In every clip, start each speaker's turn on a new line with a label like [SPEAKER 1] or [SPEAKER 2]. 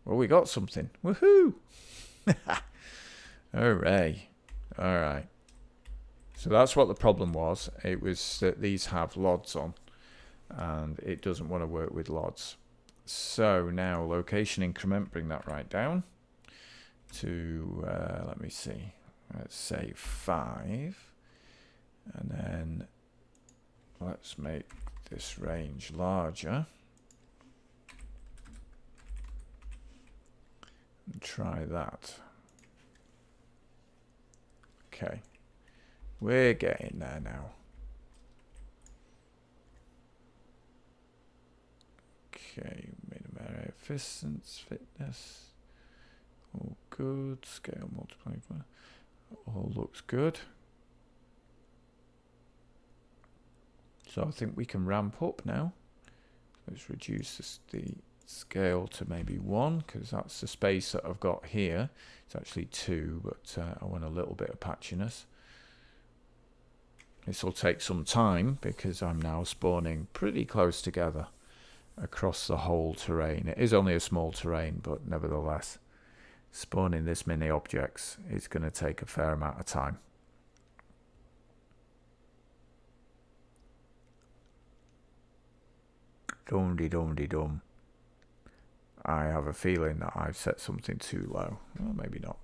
[SPEAKER 1] Well, we got something. Woohoo! Hooray. All right. So that's what the problem was. It was that these have LODs on, and it doesn't want to work with LODs. So now location increment, bring that right down to, let me see, let's say 5. And then let's make this range larger. And try that. Okay. We're getting there now. Okay, minimum area efficiency, fitness. All good. Scale multiplier. All looks good. So I think we can ramp up now. Let's reduce the scale to maybe 1, because that's the space that I've got here. It's actually 2, but I want a little bit of patchiness. This will take some time because I'm now spawning pretty close together across the whole terrain. It is only a small terrain, but nevertheless, spawning this many objects is going to take a fair amount of time. Dum-de-dum-de-dum. I have a feeling that I've set something too low. Well, maybe not.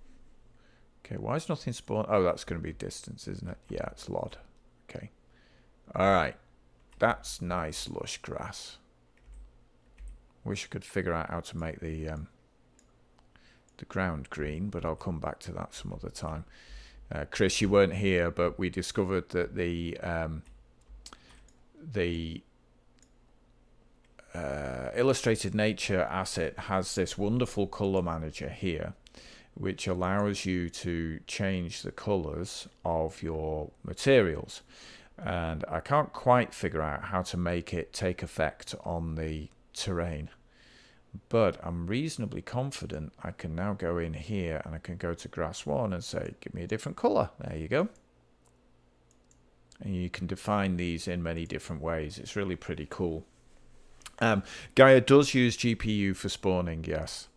[SPEAKER 1] Okay, why is nothing spawned? Oh, that's going to be distance, isn't it? Yeah, it's LOD. Okay. All right. That's nice, lush grass. Wish I could figure out how to make the ground green, but I'll come back to that some other time. Chris, you weren't here, but we discovered that the Illustrated Nature asset has this wonderful color manager here, which allows you to change the colors of your materials. And I can't quite figure out how to make it take effect on the terrain, but I'm reasonably confident I can now go in here and I can go to grass 1 and say, give me a different color. There you go. And you can define these in many different ways. It's really pretty cool. Gaia does use GPU for spawning, yes.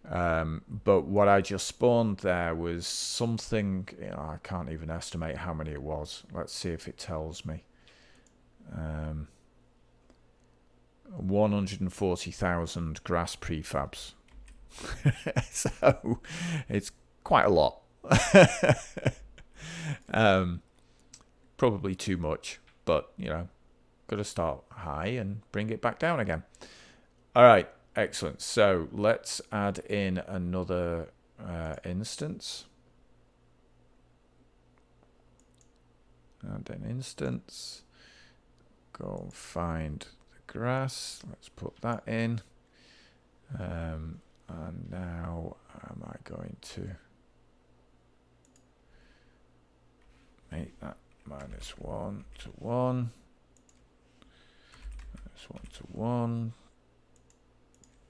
[SPEAKER 1] But what I just spawned there was something, you know, I can't even estimate how many it was. Let's see if it tells me. 140,000 grass prefabs. So it's quite a lot. Probably too much, but you know, got to start high and bring it back down again. All right, excellent. So let's add in another instance. Add an instance. Go find the grass. Let's put that in. And now am I going to make that -1 to 1. -1 to 1.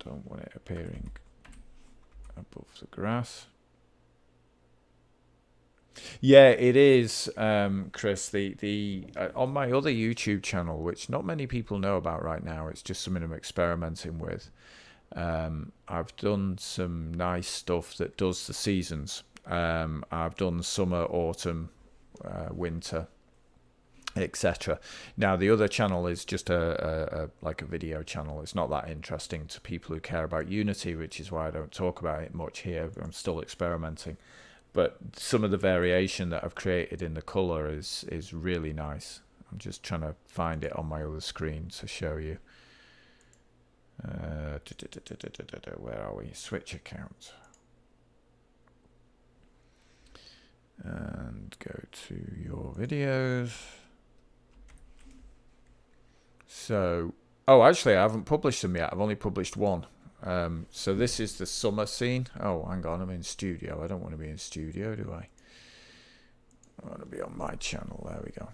[SPEAKER 1] Don't want it appearing above the grass. Yeah, it is, Chris. The on my other YouTube channel, which not many people know about right now, it's just something I'm experimenting with. I've done some nice stuff that does the seasons. I've done summer, autumn, winter, etc. Now the other channel is just like a video channel. It's not that interesting to people who care about Unity, which is why I don't talk about it much here. I'm still experimenting, but some of the variation that I've created in the color is really nice. I'm just trying to find it on my other screen to show you. Where are we? Switch account. And go to your videos. So, oh, actually, I haven't published them yet. I've only published one. So this is the summer scene. Oh, hang on, I'm in studio. I don't want to be in studio, do I? I want to be on my channel. There we go.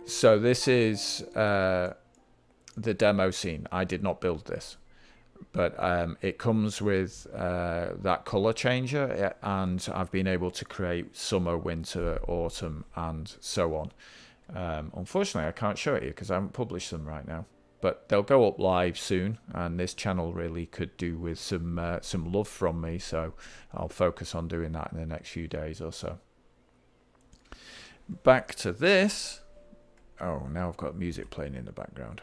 [SPEAKER 1] So this is the demo scene. I did not build this, but it comes with that color changer, and I've been able to create summer, winter, autumn, and so on. Unfortunately, I can't show it you because I haven't published them right now, but they'll go up live soon, and this channel really could do with some love from me, so I'll focus on doing that in the next few days or so. Back to this. Oh, now I've got music playing in the background.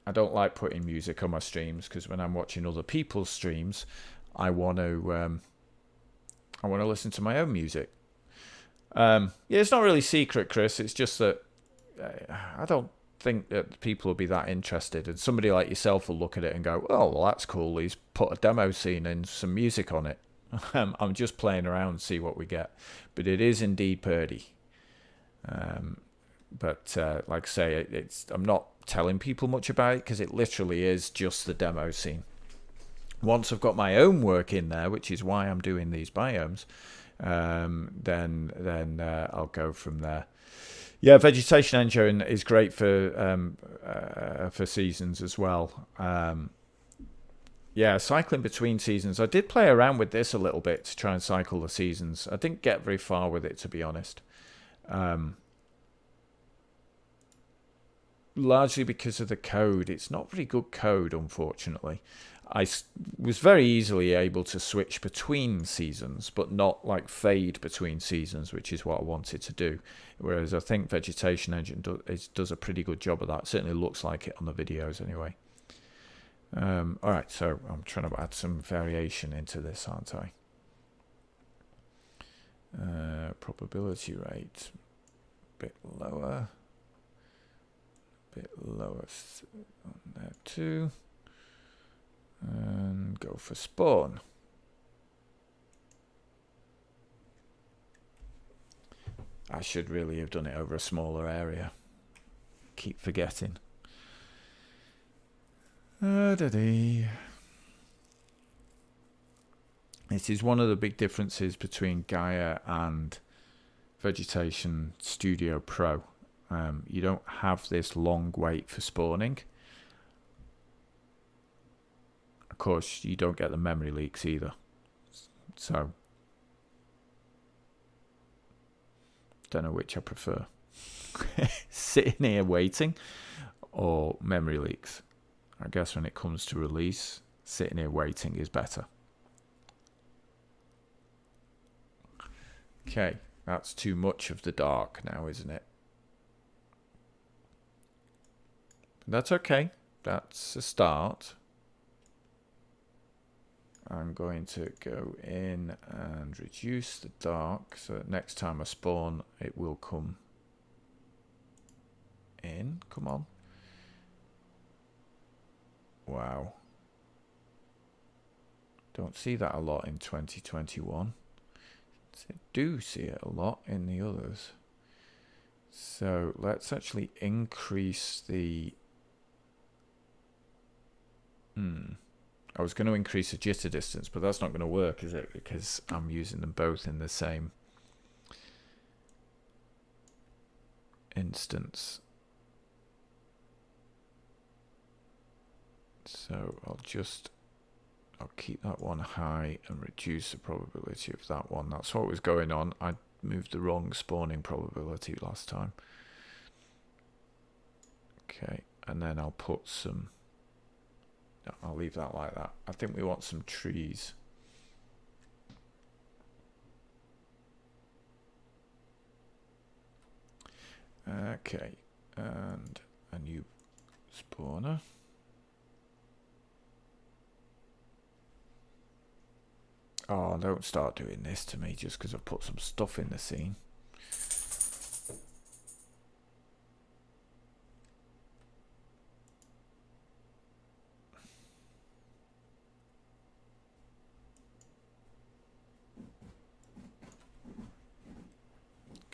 [SPEAKER 1] I don't like putting music on my streams because when I'm watching other people's streams, I want to listen to my own music. Yeah, it's not really secret, Chris. It's just that I don't think that people will be that interested. And somebody like yourself will look at it and go, "Oh, well, that's cool. He's put a demo scene and some music on it." I'm just playing around and see what we get. But it is indeed pretty. But like I say, I'm not telling people much about it because it literally is just the demo scene. Once I've got my own work in there, which is why I'm doing these biomes, then I'll go from there. Yeah, Vegetation Engine is great for seasons as well. Yeah, cycling between seasons. I did play around with this a little bit to try and cycle the seasons. I didn't get very far with it, to be honest. Largely because of the code. It's not very good code, unfortunately. I was very easily able to switch between seasons, but not like fade between seasons, which is what I wanted to do. Whereas I think Vegetation Engine does a pretty good job of that. It certainly looks like it on the videos anyway. All right, so I'm trying to add some variation into this, aren't I? Probability rate, bit lower on there too, and go for spawn. I should really have done it over a smaller area. Keep forgetting. This is one of the big differences between Gaia and Vegetation Studio Pro. You don't have this long wait for spawning. Of course, you don't get the memory leaks either. So, don't know which I prefer. Sitting here waiting or memory leaks. I guess when it comes to release, sitting here waiting is better. Okay, that's too much of the dark now, isn't it? That's okay. That's a start. I'm going to go in and reduce the dark so that next time I spawn it will come in. Come on. Wow. Don't see that a lot in 2021. I do see it a lot in the others. So let's actually increase the... I was going to increase the jitter distance, but that's not going to work, is it? Because I'm using them both in the same instance. So I'll keep that one high and reduce the probability of that one. That's what was going on. I moved the wrong spawning probability last time. Okay, and then I'll put some... No, I'll leave that like that. I think we want some trees. Okay, and a new spawner. Oh, don't start doing this to me just because I've put some stuff in the scene.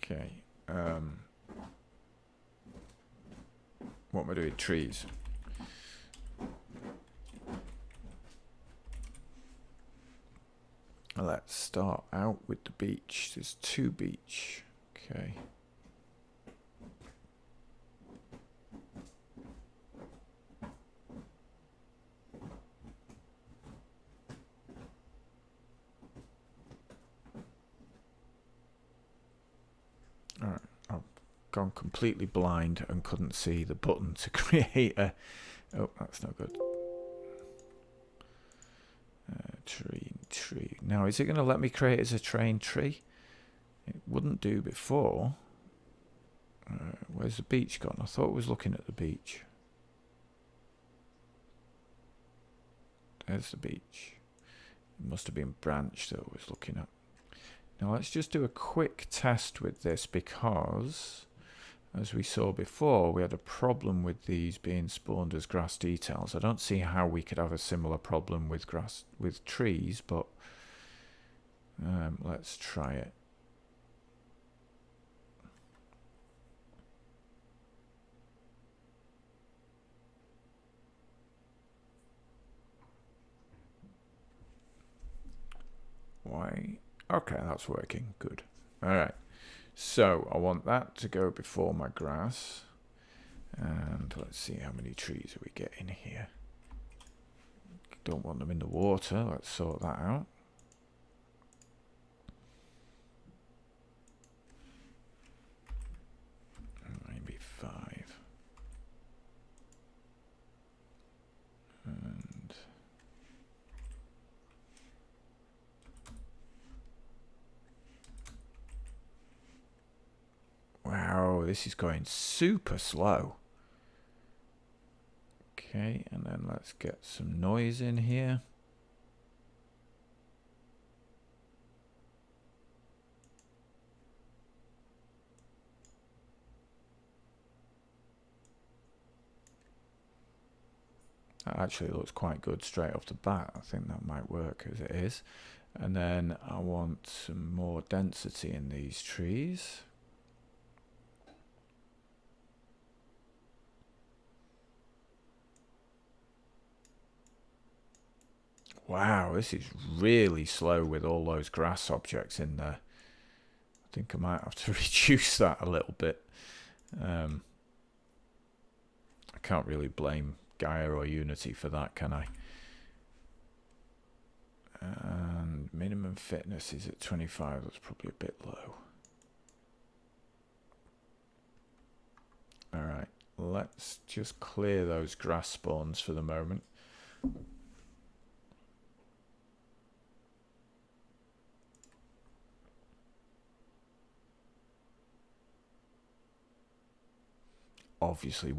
[SPEAKER 1] Okay. What am I doing? Trees. Let's start out with the beach. There's 2 beach. Okay. All right. gone completely blind and couldn't see the button to create a... Oh, that's not good. Tree. Now, is it going to let me create as a trained tree? It wouldn't do before. Where's the beach gone? I thought I was looking at the beach. There's the beach. It must have been branch that I was looking at. Now let's just do a quick test with this, because as we saw before, we had a problem with these being spawned as grass details. I don't see how we could have a similar problem with trees, but let's try it. Why? Okay, that's working. Good. All right. So I want that to go before my grass. And let's see how many trees are we getting here. Don't want them in the water. Let's sort that out. Maybe 5. And wow, this is going super slow. Okay, and then let's get some noise in here. That actually looks quite good straight off the bat. I think that might work as it is. And then I want some more density in these trees. Wow, this is really slow with all those grass objects in there. I think I might have to reduce that a little bit. I can't really blame Gaia or Unity for that, can I? And minimum fitness is at 25. That's probably a bit low. All right, let's just clear those grass spawns for the moment. Obviously,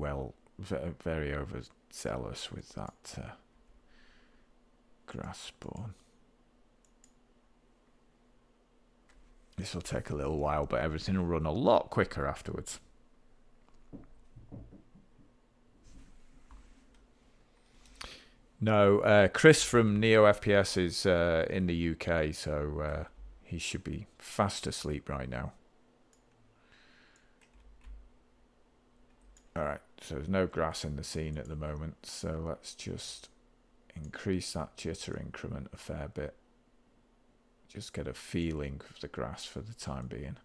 [SPEAKER 1] very overzealous with that grass spawn. This will take a little while, but everything will run a lot quicker afterwards. No, Chris from Neo FPS is in the UK, so he should be fast asleep right now. Alright, so there's no grass in the scene at the moment, so let's just increase that jitter increment a fair bit. Just get a feeling of the grass for the time being.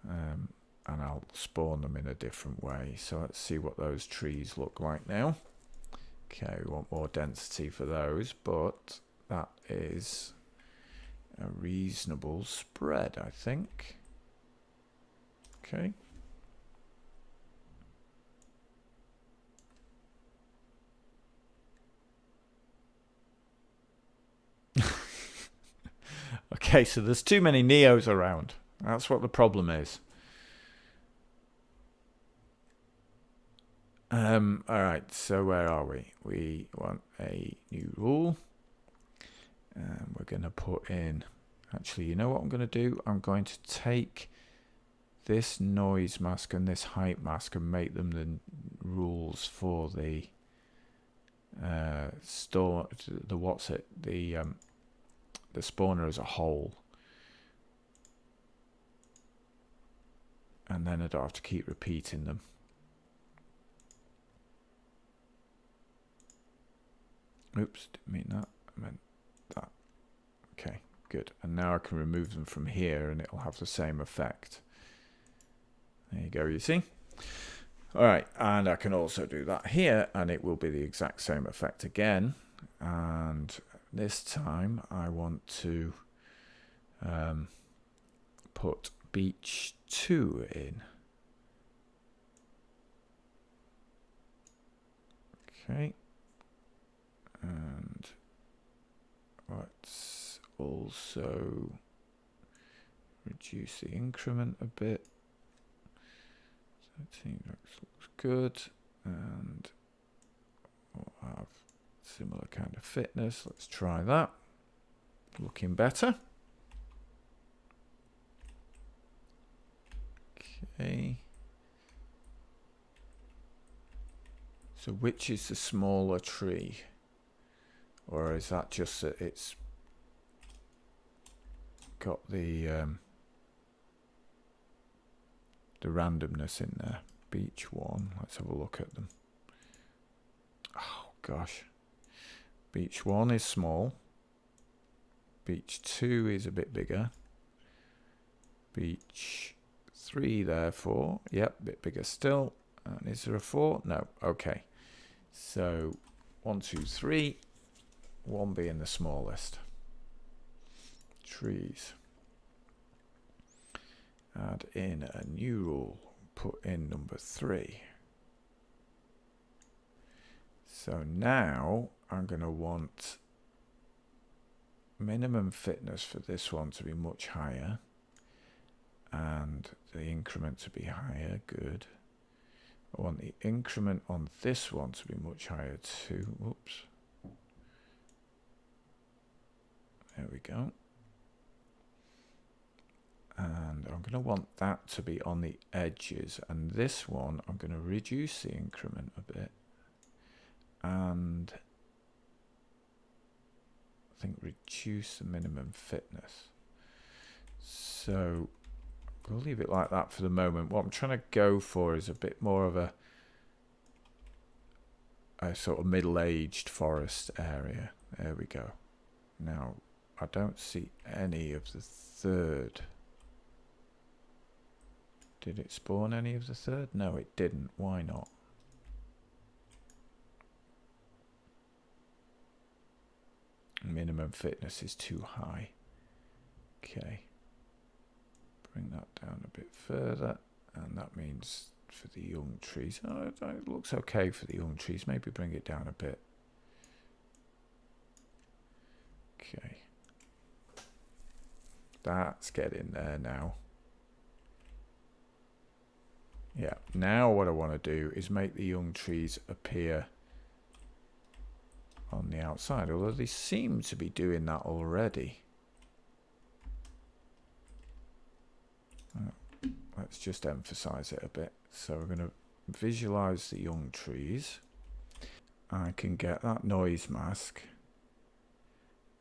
[SPEAKER 1] And I'll spawn them in a different way. So let's see what those trees look like now. Okay, we want more density for those, but that is a reasonable spread, I think. Okay. Okay, so there's too many Neos around. That's what the problem is. Alright, so where are we? We want a new rule. And we're going to put in... Actually, you know what I'm going to do? I'm going to take this noise mask and this height mask and make them the rules for the the spawner as a whole, and then I don't have to keep repeating them. Oops, didn't mean that. I meant that. Okay, good. And now I can remove them from here and it'll have the same effect. There you go, you see? Alright, and I can also do that here and it will be the exact same effect again. And this time I want to put beach 2 in. Okay. And let's also reduce the increment a bit. 13 looks good. And we'll have similar kind of fitness. Let's try that. Looking better. Okay. So which is the smaller tree? Or is that just that it's got the randomness in there? Beech 1. Let's have a look at them. Oh gosh. Beech 1 is small. Beech 2 is a bit bigger. Beech 3 therefore. Yep, a bit bigger still. And is there a 4? No. Okay. So 1, 2, 3. 1 being the smallest. Trees. Add in a new rule. Put in number 3. So now I'm going to want minimum fitness for this one to be much higher. And the increment to be higher. Good. I want the increment on this one to be much higher too. Whoops. There we go. And I'm going to want that to be on the edges. And this one, I'm going to reduce the increment a bit. And I think reduce the minimum fitness. So we'll leave it like that for the moment. What I'm trying to go for is a bit more of a sort of middle-aged forest area. There we go. Now, I don't see any of the third. Did it spawn any of the third? No, it didn't. Why not? Minimum fitness is too high. Okay. Bring that down a bit further. And that means for the young trees. Oh, it looks okay for the young trees. Maybe bring it down a bit. Okay. That's getting there now. Yeah, now what I want to do is make the young trees appear on the outside, although they seem to be doing that already. Let's just emphasize it a bit. So we're going to visualize the young trees. I can get that noise mask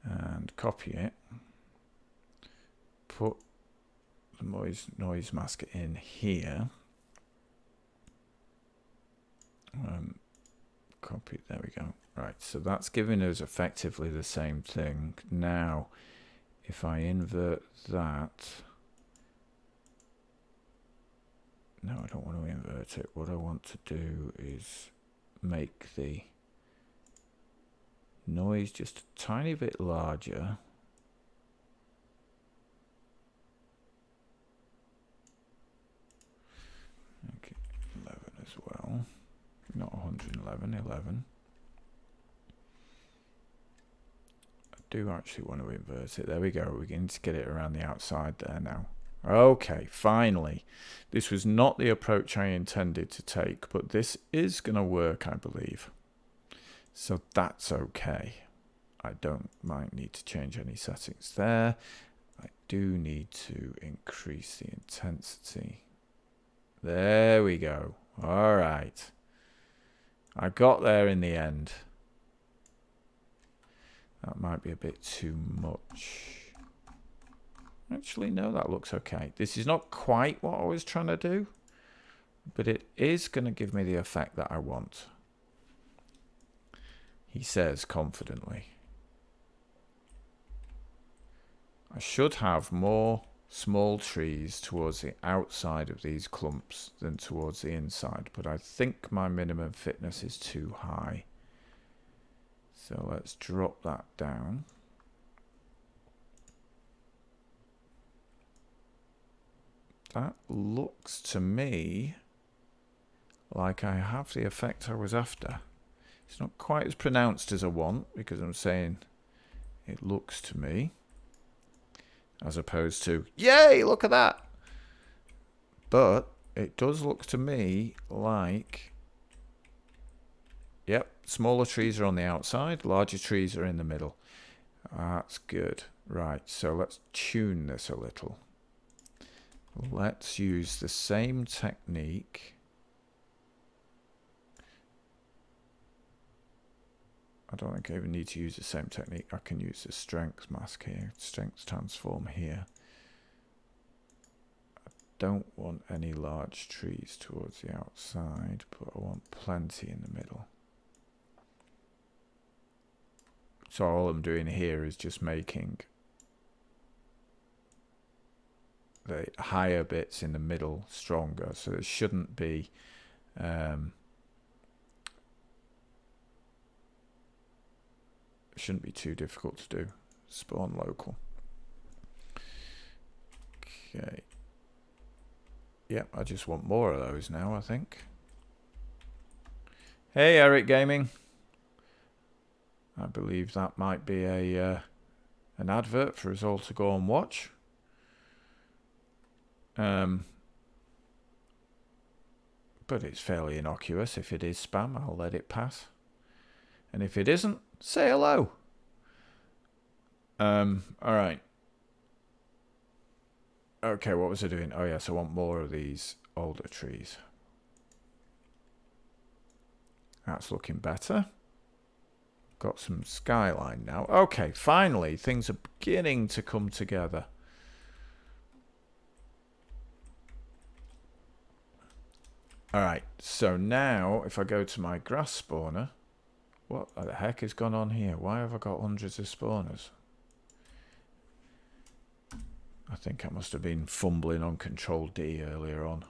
[SPEAKER 1] and copy it. Put the noise mask in here. Copy, there we go. Right, so that's giving us effectively the same thing. Now, if I invert that, no, I don't want to invert it. What I want to do is make the noise just a tiny bit larger. Okay, 11 as well. Not 111, 11. I do actually want to invert it. There we go. We're beginning to get it around the outside there now. Okay, finally. This was not the approach I intended to take, but this is going to work, I believe. So that's okay. I might need to change any settings there. I do need to increase the intensity. There we go. All right. I got there in the end. That might be a bit too much. Actually, no, that looks okay. This is not quite what I was trying to do, but it is going to give me the effect that I want. He says confidently. I should have more small trees towards the outside of these clumps than towards the inside, but I think my minimum fitness is too high. So let's drop that down. That looks to me like I have the effect I was after. It's not quite as pronounced as I want, because I'm saying it looks to me, as opposed to, yay, look at that. But it does look to me like, yep, smaller trees are on the outside, larger trees are in the middle. That's good. Right, so let's tune this a little. Let's use the same technique. I don't think I even need to use the same technique. I can use the strength mask here, strength transform here. I don't want any large trees towards the outside, but I want plenty in the middle. So all I'm doing here is just making the higher bits in the middle stronger, so it shouldn't be too difficult to do. Spawn local. Okay. Yep, I just want more of those now, I think. Hey, Eric Gaming. I believe that might be a an advert for us all to go and watch. But it's fairly innocuous. If it is spam, I'll let it pass. And if it isn't, say hello. Alright. Okay, what was I doing? Oh yes, I want more of these older trees. That's looking better. Got some skyline now. Okay, finally, things are beginning to come together. Alright, so now if I go to my grass spawner, what the heck has gone on here? Why have I got hundreds of spawners? I think I must have been fumbling on Control D earlier on.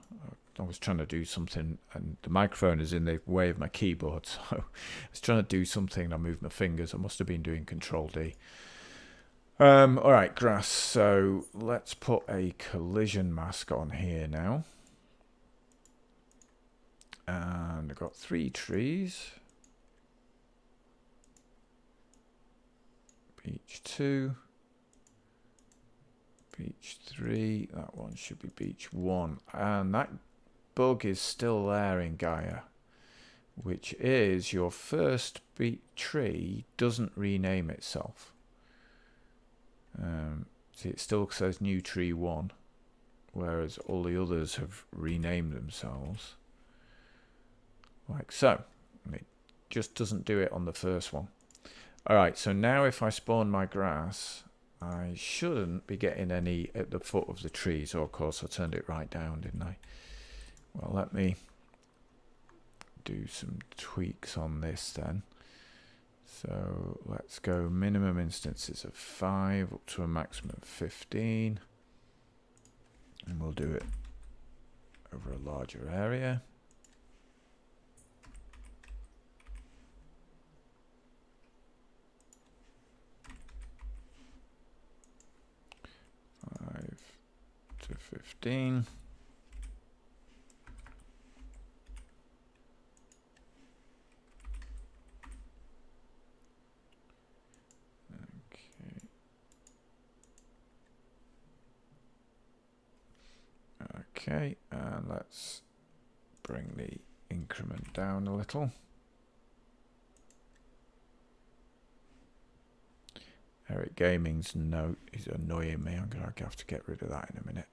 [SPEAKER 1] I was trying to do something and the microphone is in the way of my keyboard, so I was trying to do something and I moved my fingers. I must have been doing Control D. Alright, grass. So let's put a collision mask on here now. And I've got 3 trees. Beach 2. Beach 3. That one should be beach 1. And that bug is still there in Gaia, which is your first beach tree doesn't rename itself. See, it still says new tree 1, whereas all the others have renamed themselves. Like so. And it just doesn't do it on the first one. Alright, so now if I spawn my grass, I shouldn't be getting any at the foot of the trees. Oh, of course, I turned it right down, didn't I? Well, let me do some tweaks on this then. So let's go minimum instances of 5 up to a maximum of 15. And we'll do it over a larger area. To 15. Okay, and let's bring the increment down a little. Eric Gaming's note is annoying me. I'm going to have to get rid of that in a minute.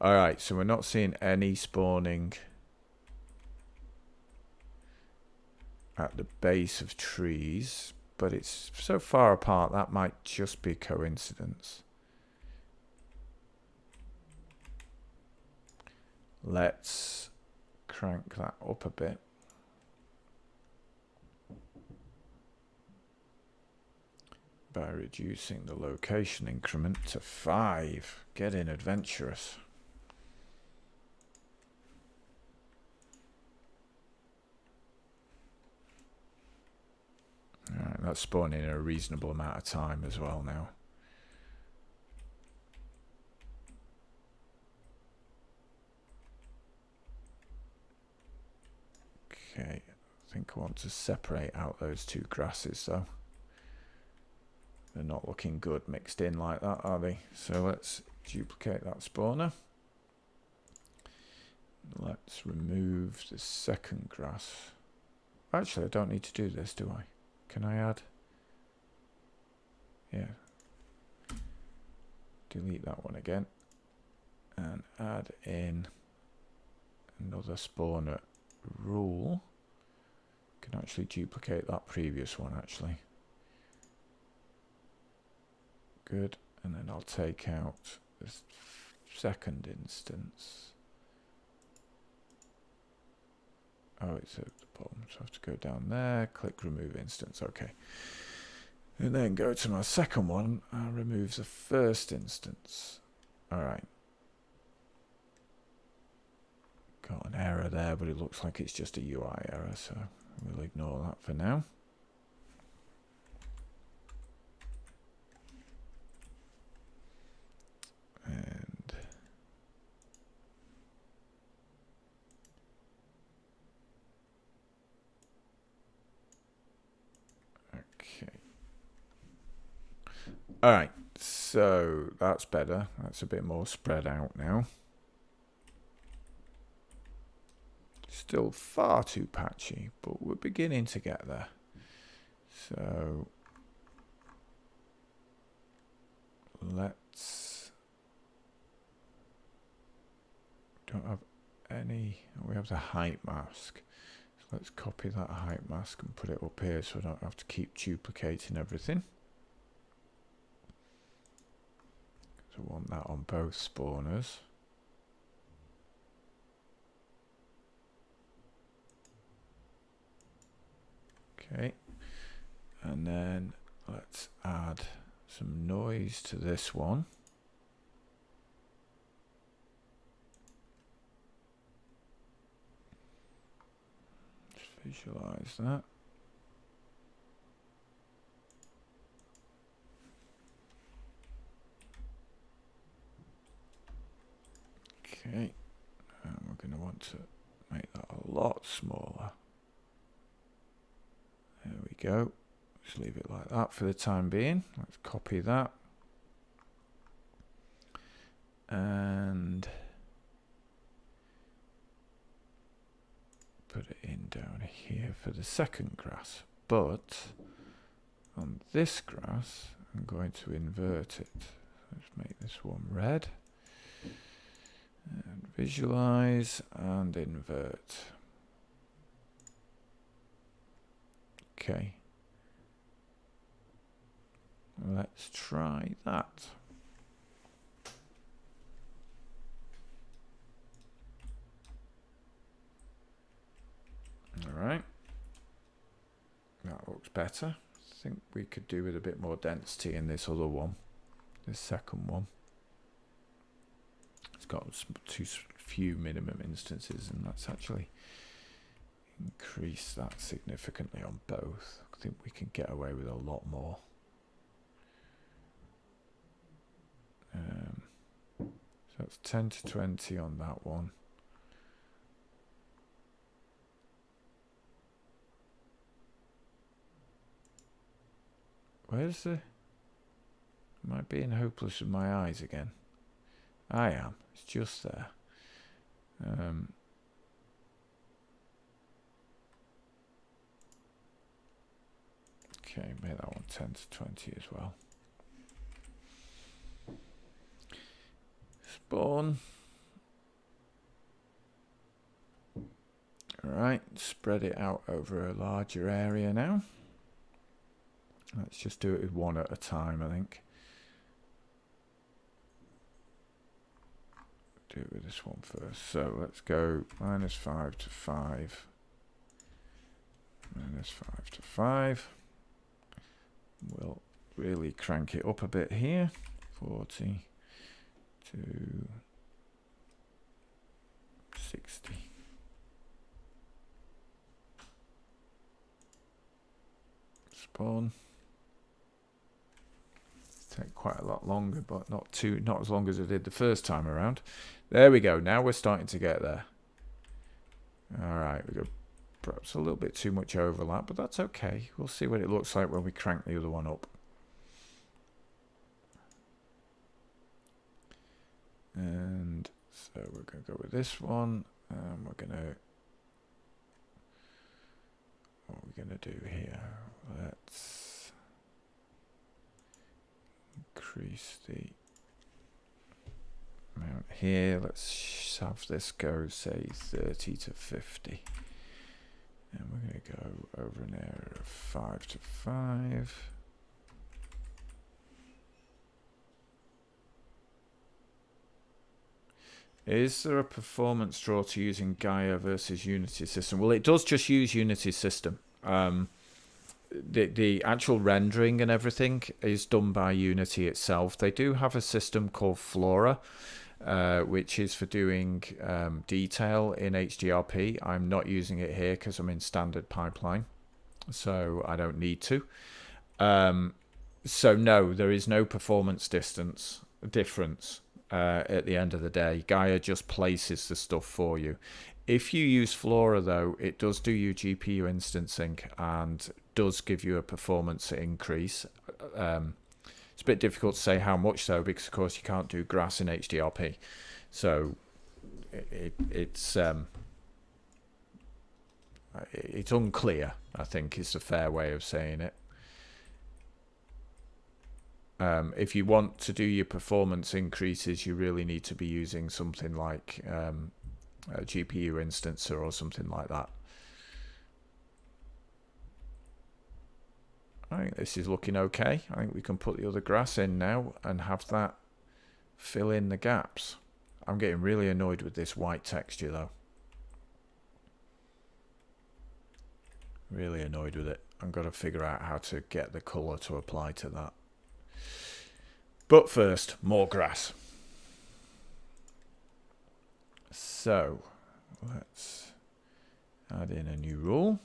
[SPEAKER 1] Alright, so we're not seeing any spawning at the base of trees, but it's so far apart that might just be coincidence. Let's crank that up a bit. By reducing the location increment to 5. Getting adventurous. Alright, that's spawning in a reasonable amount of time as well now. Okay, I think I want to separate out those two grasses though. They're not looking good mixed in like that, are they? So let's duplicate that spawner. Let's remove the second grass. Actually, I don't need to do this, do I? Can I add? Yeah. Delete that one again. And add in another spawner rule. Can actually duplicate that previous one, actually. Good. And then I'll take out this second instance. Oh, it's at the bottom, so I have to go down there, click remove instance, okay. And then go to my second one and remove the first instance. Alright. Got an error there, but it looks like it's just a UI error, so we'll ignore that for now. And all right, so that's better. That's a bit more spread out now. Still far too patchy, but we're beginning to get there. So let's... Don't have any... We have the height mask. So let's copy that height mask and put it up here so I don't have to keep duplicating everything. So I want that on both spawners. Okay, and then let's add some noise to this one. Just visualize that. Okay, and we're going to want to make that a lot smaller. There we go. Just leave it like that for the time being. Let's copy that. And put it in down here for the second grass. But on this grass, I'm going to invert it. Let's make this one red. And visualize and invert. Okay. Let's try that. All right. That looks better. I think we could do with a bit more density in this other one. This second one. It's got too few minimum instances, and that's actually increased that significantly on both. I think we can get away with a lot more. So it's 10 to 20 on that one. Where's the... Am I being hopeless with my eyes again? I am. It's just there. Okay, make that one 10 to 20 as well. Spawn. Alright, spread it out over a larger area now. Let's just do it with one at a time, I think. Do it with this one first. So let's go -5 to 5. -5 to 5. We'll really crank it up a bit here. 40 to 60. Spawn. Take quite a lot longer, but not as long as it did the first time around. There we go. Now we're starting to get there. All right, we go perhaps a little bit too much overlap, but that's okay. We'll see what it looks like when we crank the other one up. And so we're going to go with this one, and we're going to, what are we going to do here? Let's increase the amount here. Let's have this go, say, 30 to 50. And we're going to go over an area of 5 to 5. Is there a performance draw to using Gaia versus Unity system? Well, it does just use Unity system. The actual rendering and everything is done by Unity itself. They do have a system called Flora, which is for doing detail in HDRP. I'm not using it here because I'm in standard pipeline, so I don't need to. So no, there is no performance difference at the end of the day. Gaia just places the stuff for you. If you use Flora, though, it does do your GPU instancing and does give you a performance increase. It's a bit difficult to say how much, though, because, of course, you can't do grass in HDRP. So it's unclear, I think, is the fair way of saying it. If you want to do your performance increases, you really need to be using something like a GPU instancer or something like that. I think this is looking okay. I think we can put the other grass in now and have that fill in the gaps. I'm getting really annoyed with this white texture, though. Really annoyed with it. I've got to figure out how to get the colour to apply to that. But first, more grass. So, let's add in a new rule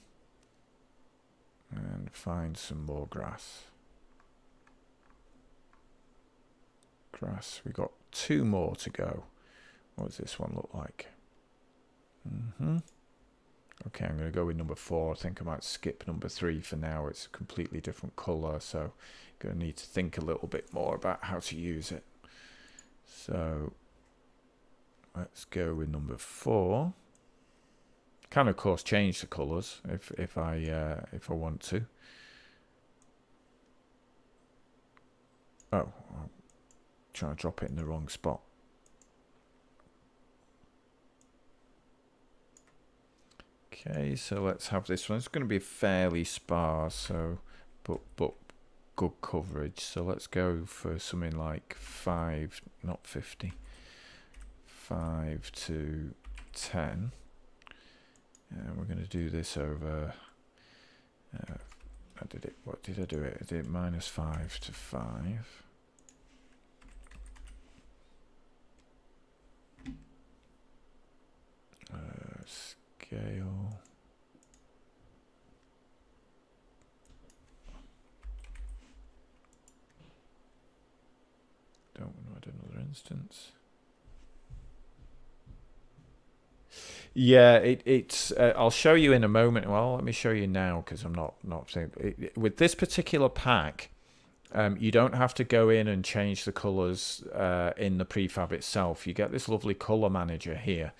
[SPEAKER 1] and find some more grass. We got 2 more to go. What does this one look like? Okay, I'm going to go with number 4. I think I might skip number 3 for now. It's a completely different colour, so going to need to think a little bit more about how to use it. So let's go with number 4. Can of course change the colours if I want to. Oh, I'm trying to drop it in the wrong spot. Okay, so let's have this one. It's going to be fairly sparse, so but good coverage. So let's go for something like 5, not 50, 5 to 10. And we're going to do this over. What did I do it? I did -5 to 5. Scale. Don't want to add another instance. Yeah, it's. I'll show you in a moment. Well, let me show you now because I'm not saying with this particular pack. You don't have to go in and change the colors in the prefab itself. You get this lovely color manager here.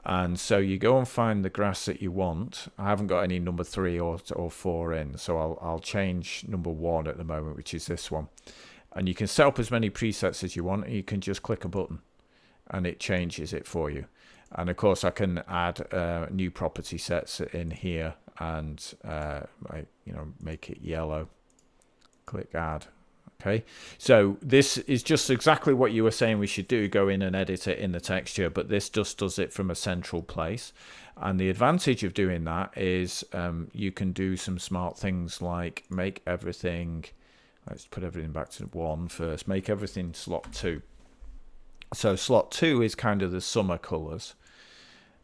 [SPEAKER 1] And so you go and find the grass that you want. I haven't got any number 3 or 4 in, so I'll change number 1 at the moment, which is this one. And you can set up as many presets as you want. And you can just click a button, and it changes it for you. And of course, I can add new property sets in here, and make it yellow. Click add. Okay, so this is just exactly what you were saying we should do, go in and edit it in the texture, but this just does it from a central place. And the advantage of doing that is you can do some smart things like make everything, let's put everything back to 1 first, make everything slot 2. So slot 2 is kind of the summer colours.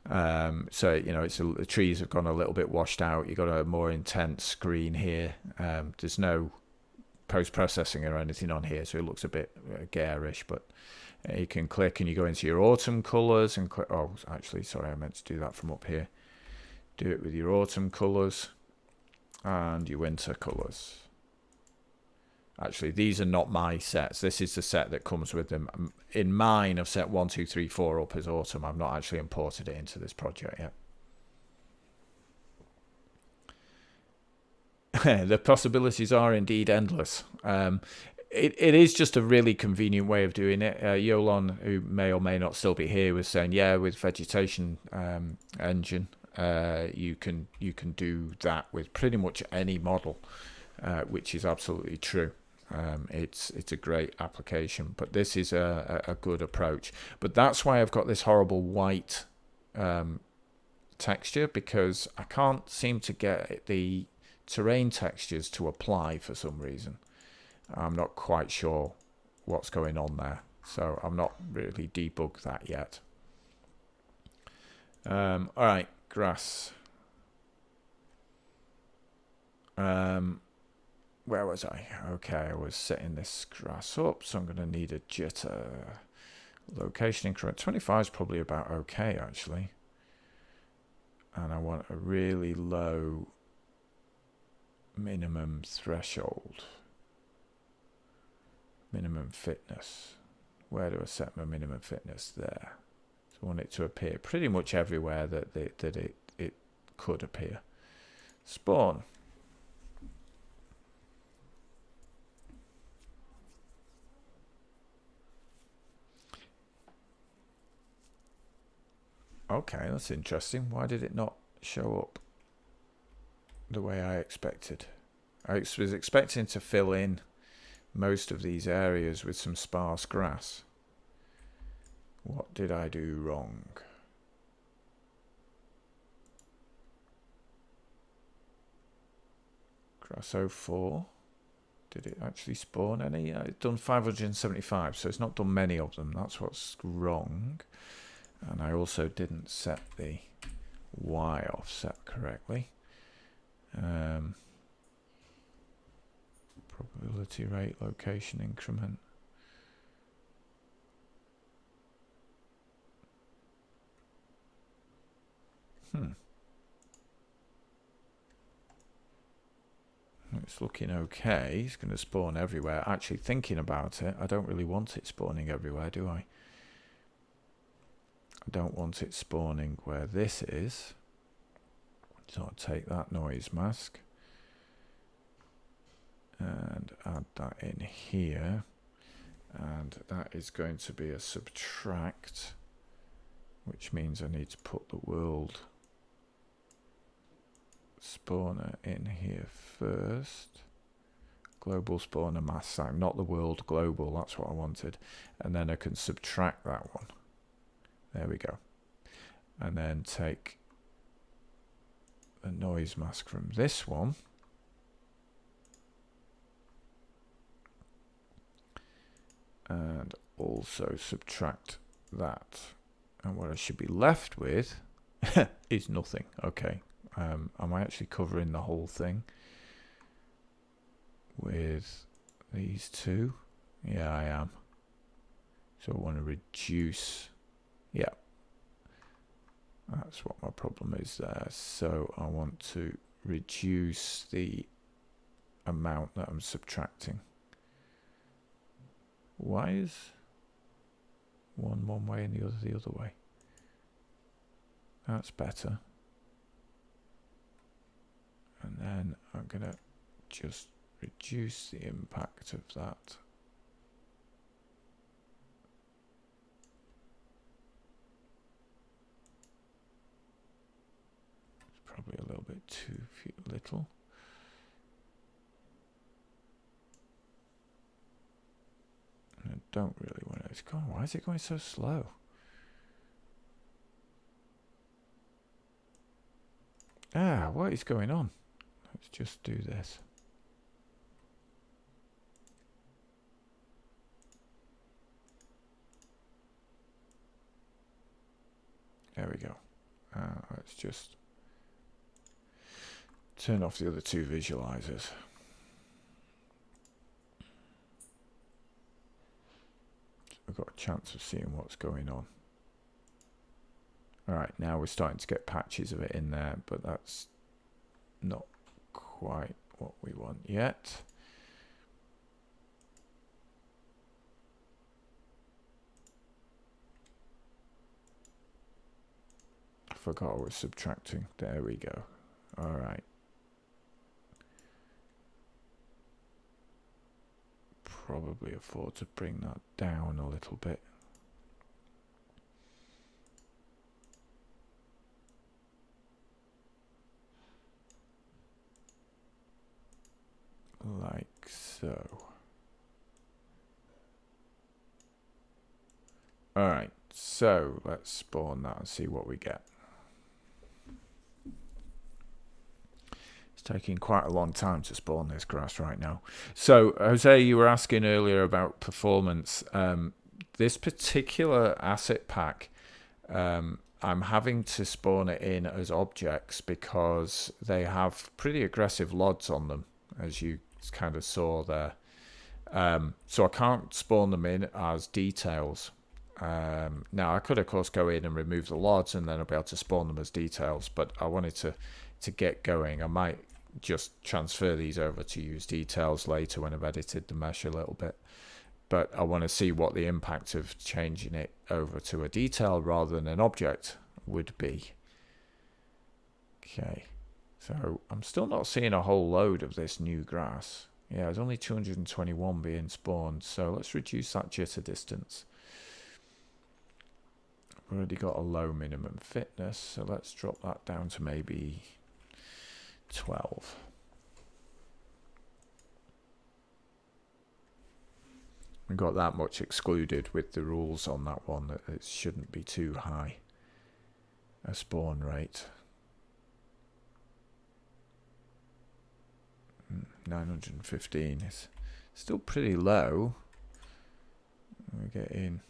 [SPEAKER 1] So, it's the trees have gone a little bit washed out. You've got a more intense screen here. There's no post-processing or anything on here, so it looks a bit garish, but you can click and you go into your autumn colors and click. Oh, actually, sorry, I meant to do that from up here. Do it with your autumn colours and your winter colours. Actually, these are not my sets. This is the set that comes with them. In mine, I've set 1, 2, 3, 4 up as autumn. I've not actually imported it into this project yet. The possibilities are indeed endless. It is just a really convenient way of doing it. Yolon, who may or may not still be here, was saying, yeah, with vegetation engine, you can do that with pretty much any model, which is absolutely true. It's a great application, but this is a good approach. But that's why I've got this horrible white texture, because I can't seem to get the terrain textures to apply for some reason. I'm not quite sure what's going on there, so I've not really debugged that yet. All right, grass. Where was I? Okay, I was setting this grass up, so I'm going to need a jitter. Location increment 25 is probably about okay, actually. And I want a really low minimum threshold. Minimum fitness. Where do I set my minimum fitness? There. So I want it to appear pretty much everywhere that it could appear. Spawn. Okay, that's interesting. Why did it not show up the way I expected? I was expecting to fill in most of these areas with some sparse grass. What did I do wrong? Grass 04. Did it actually spawn any? It's done 575, so it's not done many of them. That's what's wrong. And I also didn't set the Y offset correctly. Probability rate, location increment. It's looking okay. It's going to spawn everywhere. Actually, thinking about it, I don't really want it spawning everywhere, do I? I don't want it spawning where this is. So I'll take that noise mask and add that in here. And that is going to be a subtract, which means I need to put the world spawner in here first. Global spawner mass sign, not the world global, that's what I wanted. And then I can subtract that one. There we go. And then take the noise mask from this one. And also subtract that. And what I should be left with is nothing. Okay. Am I actually covering the whole thing with these two? Yeah, I am. So I want to reduce. Yeah. That's what my problem is there. So I want to reduce the amount that I'm subtracting. Why is one way and the other way? That's better. And then I'm going to just reduce the impact of that. It's probably a little bit too little. And I don't really want it. It's gone. Why is it going so slow? What is going on? Let's just do this. There we go. Let's just turn off the other two visualizers. I've got a chance of seeing what's going on. All right, now we're starting to get patches of it in there, but that's not quite what we want yet. I forgot I was subtracting. There we go. All right. Probably afford to bring that down a little bit. Like so. All right, so let's spawn that and see what we get. It's taking quite a long time to spawn this grass right now. So, Jose, you were asking earlier about performance. This particular asset pack, I'm having to spawn it in as objects because they have pretty aggressive LODs on them, as you kind of saw there. So I can't spawn them in as details. Now I could of course go in and remove the LODs and then I'll be able to spawn them as details, but I wanted to get going. I might just transfer these over to use details later when I've edited the mesh a little bit, but I want to see what the impact of changing it over to a detail rather than an object would be. Okay, so I'm still not seeing a whole load of this new grass. Yeah, there's only 221 being spawned, so let's reduce that jitter distance. I've already got a low minimum fitness, so let's drop that down to maybe 12. We got that much excluded with the rules on that one that it shouldn't be too high a spawn rate. 915 is still pretty low. We get in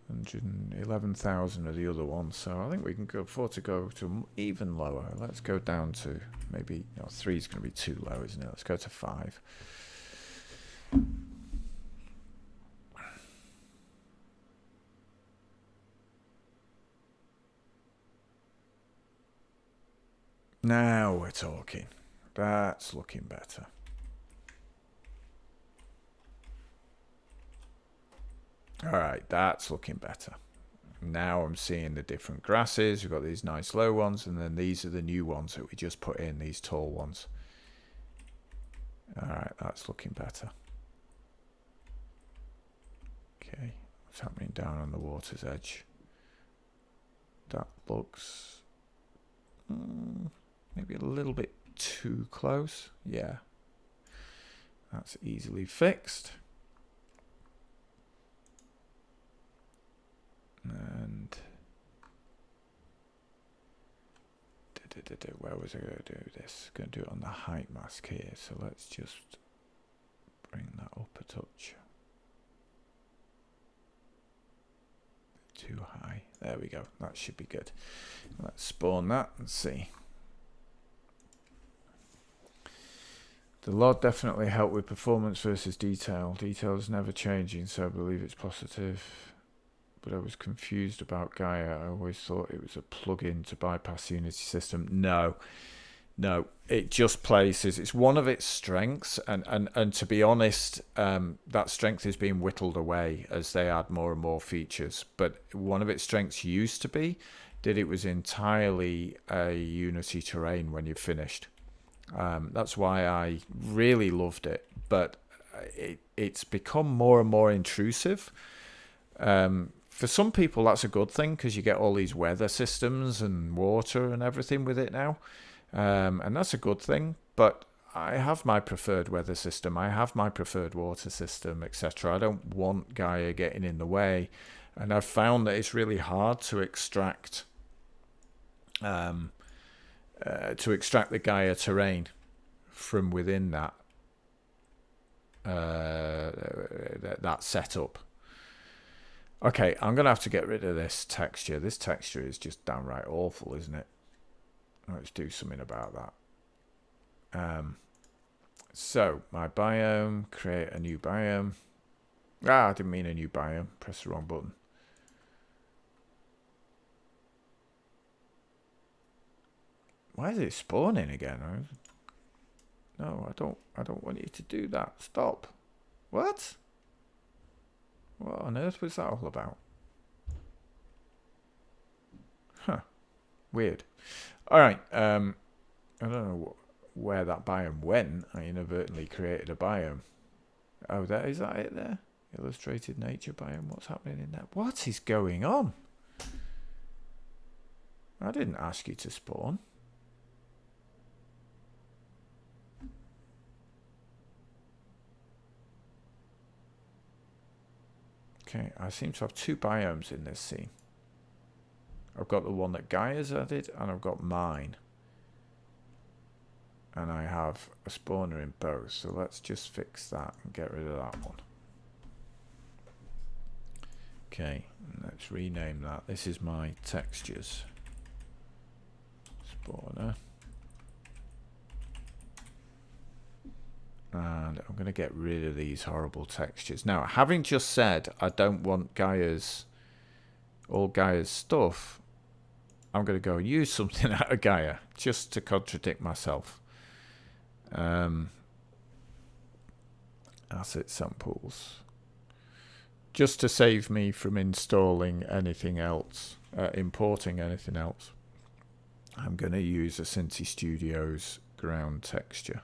[SPEAKER 1] 111,000 of the other one, so I think we can afford to go to even lower. Let's go down to maybe, 3 is going to be too low, isn't it? Let's go to 5. Now we're talking. That's looking better. All right, that's looking better. Now I'm seeing the different grasses. We've got these nice low ones, and then these are the new ones that we just put in, these tall ones. All right, that's looking better. Okay, what's happening down on the water's edge? That looks maybe a little bit too close. Yeah, that's easily fixed. And where was I going to do this? Going to do it on the height mask here. So let's just bring that up a touch. Too high. There we go. That should be good. Let's spawn that and see. The LOD definitely helped with performance versus detail. Detail is never changing, so I believe it's positive. But I was confused about Gaia. I always thought it was a plugin to bypass the Unity system. No, it just places. It's one of its strengths, and to be honest, that strength is being whittled away as they add more and more features. But one of its strengths used to be that it was entirely a Unity terrain when you finished. That's why I really loved it, but it's become more and more intrusive. For some people, that's a good thing because you get all these weather systems and water and everything with it now. And that's a good thing. But I have my preferred weather system. I have my preferred water system, etc. I don't want Gaia getting in the way. And I've found that it's really hard to extract the Gaia terrain from within that setup. Okay, I'm going to have to get rid of this texture. This texture is just downright awful, isn't it? Let's do something about that. So, my biome, create a new biome. I didn't mean a new biome. Press the wrong button. Why is it spawning again? No, I don't want you to do that. Stop. What? What on earth was that all about? Huh. Weird. Alright, I don't know where that biome went. I inadvertently created a biome. Oh, is that it there? Illustrated nature biome. What's happening in that? What is going on? I didn't ask you to spawn. Okay, I seem to have two biomes in this scene. I've got the one that Gaia's added, and I've got mine. And I have a spawner in both, so let's just fix that and get rid of that one. Okay, let's rename that. This is my textures spawner. And I'm going to get rid of these horrible textures. Now, having just said I don't want all Gaia's stuff, I'm going to go and use something out of Gaia just to contradict myself. Asset samples. Just to save me from installing anything else, importing anything else, I'm going to use a Cincy Studios ground texture.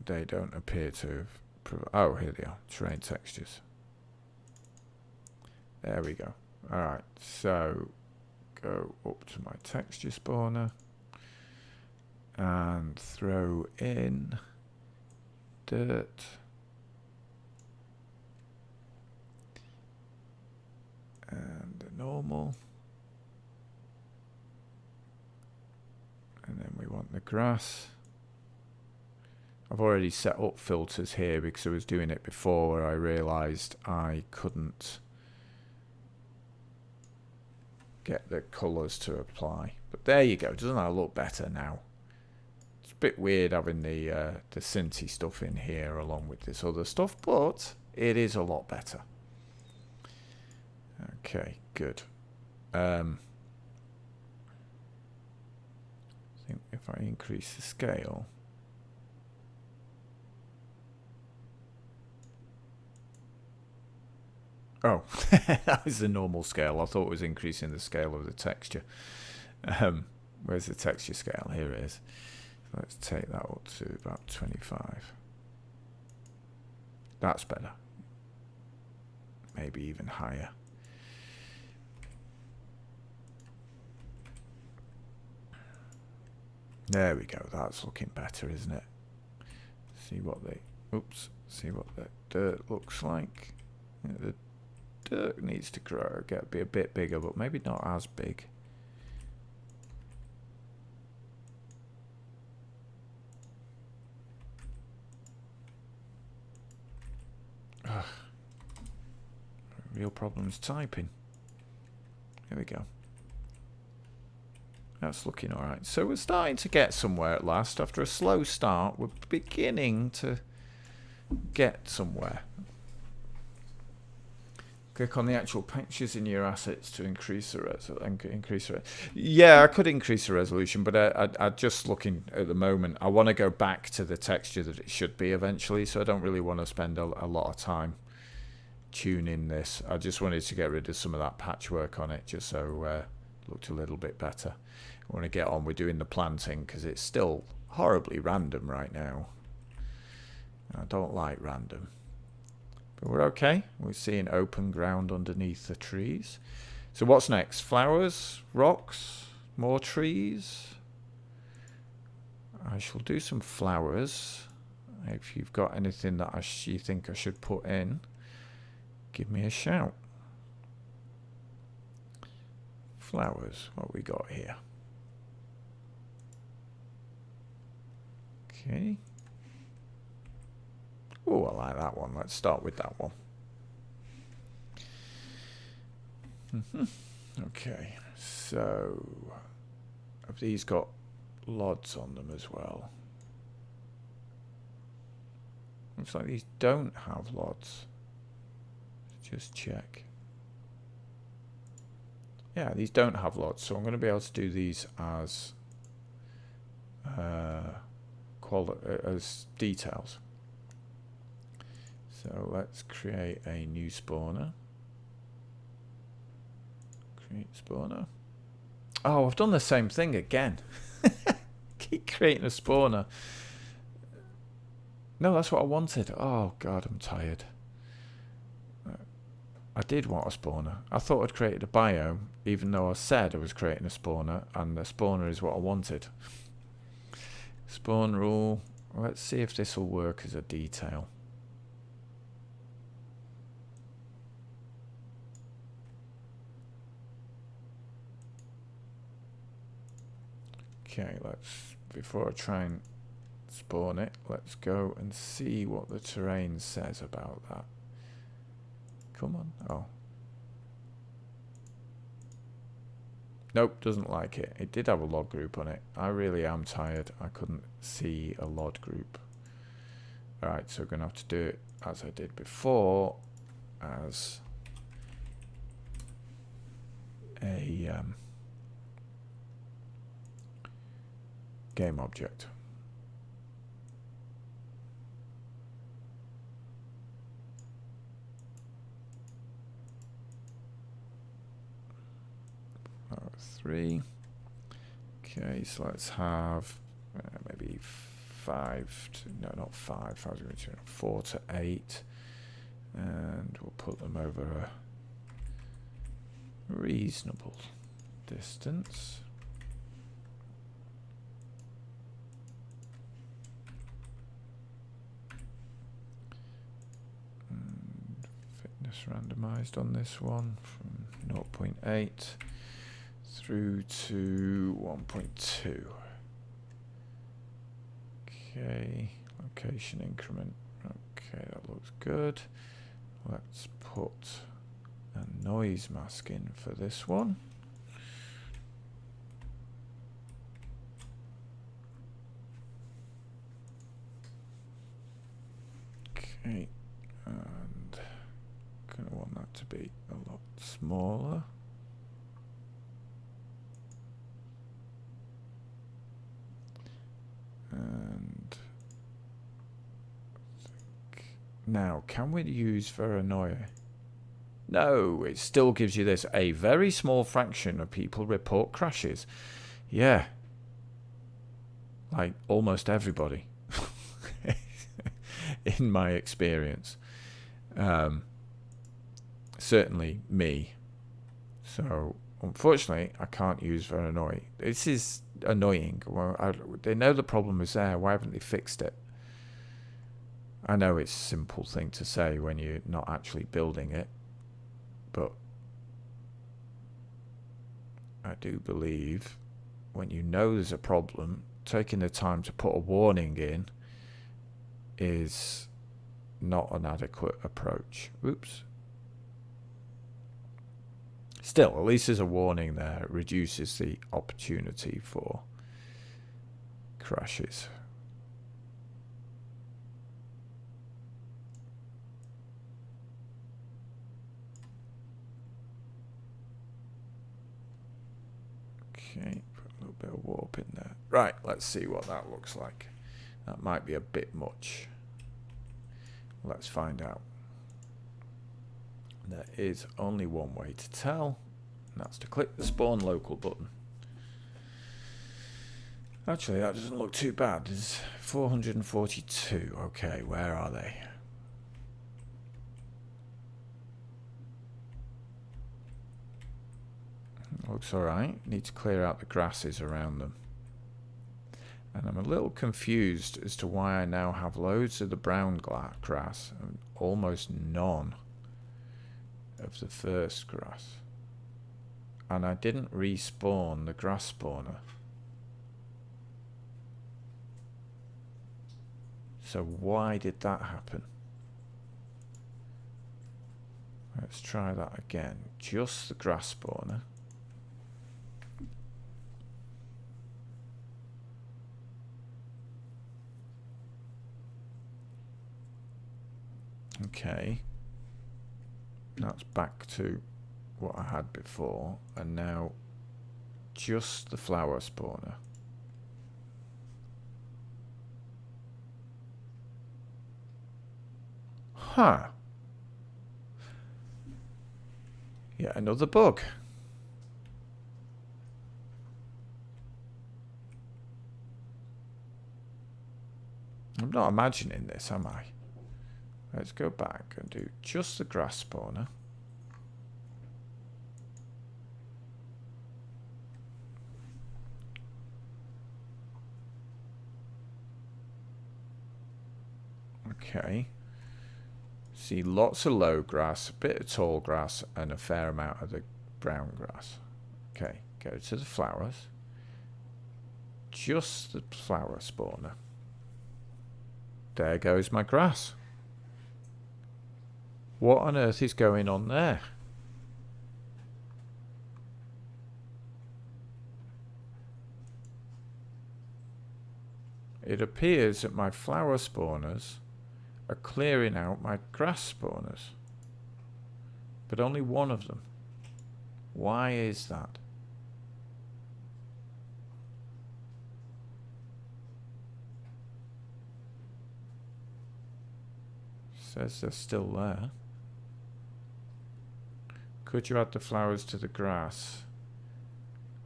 [SPEAKER 1] They don't appear to have... Oh, here they are. Terrain textures. There we go. Alright, so go up to my texture spawner and throw in dirt. And a normal. And then we want the grass. I've already set up filters here because I was doing it before where I realised I couldn't get the colours to apply. But there you go. Doesn't that look better now? It's a bit weird having the Cincy stuff in here along with this other stuff, but it is a lot better. Okay, good. I think if I increase the scale... Oh, that was the normal scale. I thought it was increasing the scale of the texture. Where's the texture scale? Here it is. Let's take that up to about 25. That's better. Maybe even higher. There we go. That's looking better, isn't it? See what see what the dirt looks like. The dirt needs to grow, be a bit bigger, but maybe not as big. Ugh. Real problems typing. There we go. That's looking alright. So we're starting to get somewhere at last. After a slow start, we're beginning to get somewhere. Click on the actual pictures in your assets to increase the resolution. Yeah, I could increase the resolution, but I'm just looking at the moment. I want to go back to the texture that it should be eventually, so I don't really want to spend a lot of time tuning this. I just wanted to get rid of some of that patchwork on it, just so it looked a little bit better. I want to get on with doing the planting because it's still horribly random right now. I don't like random. But we're okay. We're seeing open ground underneath the trees. So what's next? Flowers, rocks, more trees. I shall do some flowers. If you've got anything that you think I should put in, give me a shout. Flowers, what we got here? Okay. Oh, I like that one. Let's start with that one. Okay, so have these got lods on them as well? Looks like these don't have lots. Just check. Yeah, these don't have lots, so I'm going to be able to do these as as details. So let's create a new spawner. Create spawner. Oh, I've done the same thing again. Keep creating a spawner. No, that's what I wanted. Oh god, I'm tired. I did want a spawner. I thought I'd created a biome, even though I said I was creating a spawner, and the spawner is what I wanted. Spawn rule. Let's see if this will work as a detail. Okay, let's, before I try and spawn it, let's go and see what the terrain says about that. Come on. Oh. Nope, doesn't like it. It did have a log group on it. I really am tired. I couldn't see a log group. Alright, so we're going to have to do it as I did before, as a game object. Three. Okay, so let's have maybe 5 to, no, not 5, 4 to 8, and we'll put them over a reasonable distance. And fitness randomized on this one from 0.8 through to 1.2. Okay, location increment. Okay, that looks good. Let's put a noise mask in for this one. Okay, and gonna want that to be a lot smaller. And now, can we use Veranoia? No, it still gives you this. A very small fraction of people report crashes. Yeah. Like almost everybody. In my experience. Certainly me. So, unfortunately, I can't use Veranoia. This is annoying. Well, they know the problem is there. Why haven't they fixed it? I know it's a simple thing to say when you're not actually building it, but I do believe when you know there's a problem, taking the time to put a warning in is not an adequate approach. Oops. Still, at least there's a warning there. It reduces the opportunity for crashes. Okay, put a little bit of warp in there. Right, let's see what that looks like. That might be a bit much. Let's find out. There is only one way to tell, and that's to click the spawn local button. Actually, that doesn't look too bad. There's 442. Okay, where are they? Looks alright. Need to clear out the grasses around them. And I'm a little confused as to why I now have loads of the brown grass and almost none of the first grass. And I didn't respawn the grass spawner. So why did that happen? Let's try that again. Just the grass spawner. Okay. That's back to what I had before, and now just the flower spawner. Huh. Yet another bug. I'm not imagining this, am I? Let's go back and do just the grass spawner. Okay. See lots of low grass, a bit of tall grass, and a fair amount of the brown grass. Okay, go to the flowers. Just the flower spawner. There goes my grass. What on earth is going on there? It appears that my flower spawners are clearing out my grass spawners, but only one of them. Why is that? Says they're still there. Could you add the flowers to the grass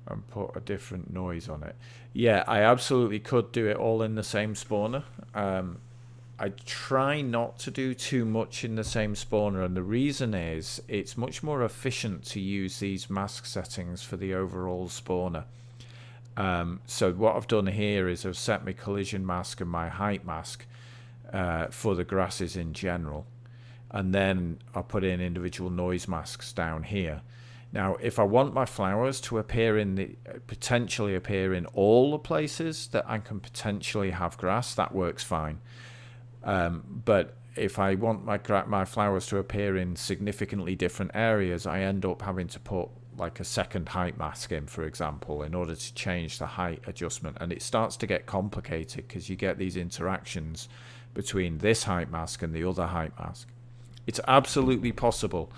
[SPEAKER 1] and put a different noise on it? Yeah, I absolutely could do it all in the same spawner. I try not to do too much in the same spawner, and the reason is it's much more efficient to use these mask settings for the overall spawner. So what I've done here is I've set my collision mask and my height mask for the grasses in general, and then I'll put in individual noise masks down here. Now, if I want my flowers to appear potentially appear in all the places that I can potentially have grass, that works fine. But if I want my flowers to appear in significantly different areas, I end up having to put like a second height mask in, for example, in order to change the height adjustment. And it starts to get complicated because you get these interactions between this height mask and the other height mask. It's absolutely possible,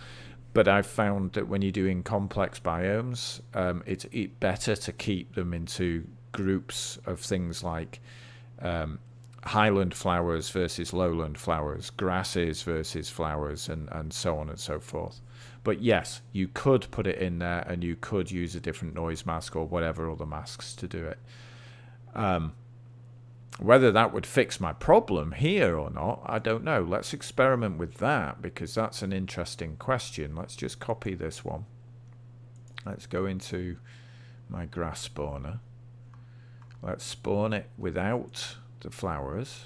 [SPEAKER 1] but I've found that when you're doing complex biomes, it's better to keep them into groups of things like highland flowers versus lowland flowers, grasses versus flowers, and so on and so forth. But yes, you could put it in there, and you could use a different noise mask or whatever other masks to do it. Whether that would fix my problem here or not, I don't know. Let's experiment with that, because that's an interesting question. Let's just copy this one. Let's go into my grass spawner. Let's spawn it without the flowers.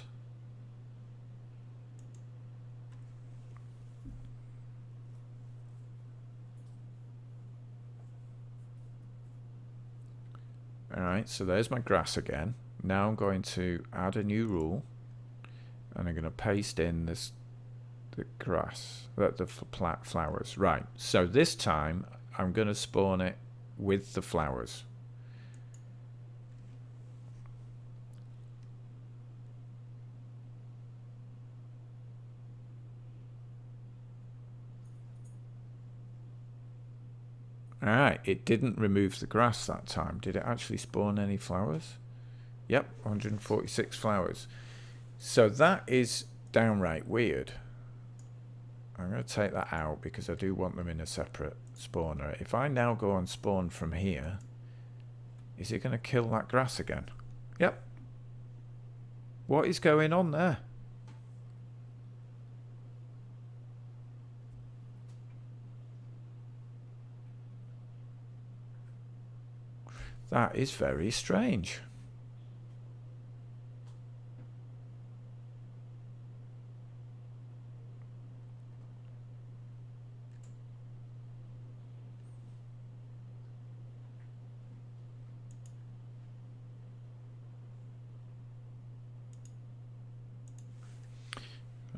[SPEAKER 1] Alright, so there's my grass again. Now I'm going to add a new rule, and I'm going to paste in the grass, the flowers. Right, so this time I'm going to spawn it with the flowers. Alright, it didn't remove the grass that time. Did it actually spawn any flowers? Yep, 146 flowers. So that is downright weird. I'm going to take that out because I do want them in a separate spawner. If I now go and spawn from here, is it going to kill that grass again? Yep. What is going on there? That is very strange.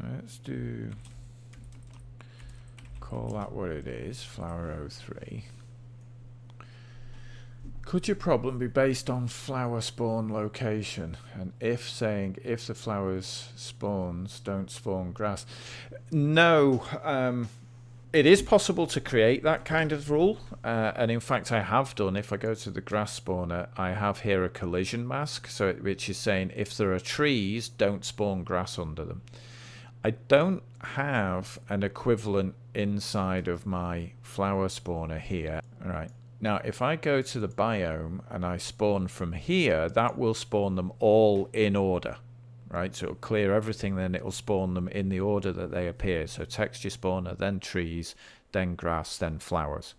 [SPEAKER 1] Let's call that what it is, flower 03. Could your problem be based on flower spawn location? And if saying if the flowers spawns don't spawn grass? No, it is possible to create that kind of rule, and in fact I have done. If I go to the grass spawner, I have here a collision mask, which is saying if there are trees, don't spawn grass under them. I don't have an equivalent inside of my flower spawner here. All right. Now, if I go to the biome and I spawn from here, that will spawn them all in order, right? So it'll clear everything, then it'll spawn them in the order that they appear. So texture spawner, then trees, then grass, then flowers.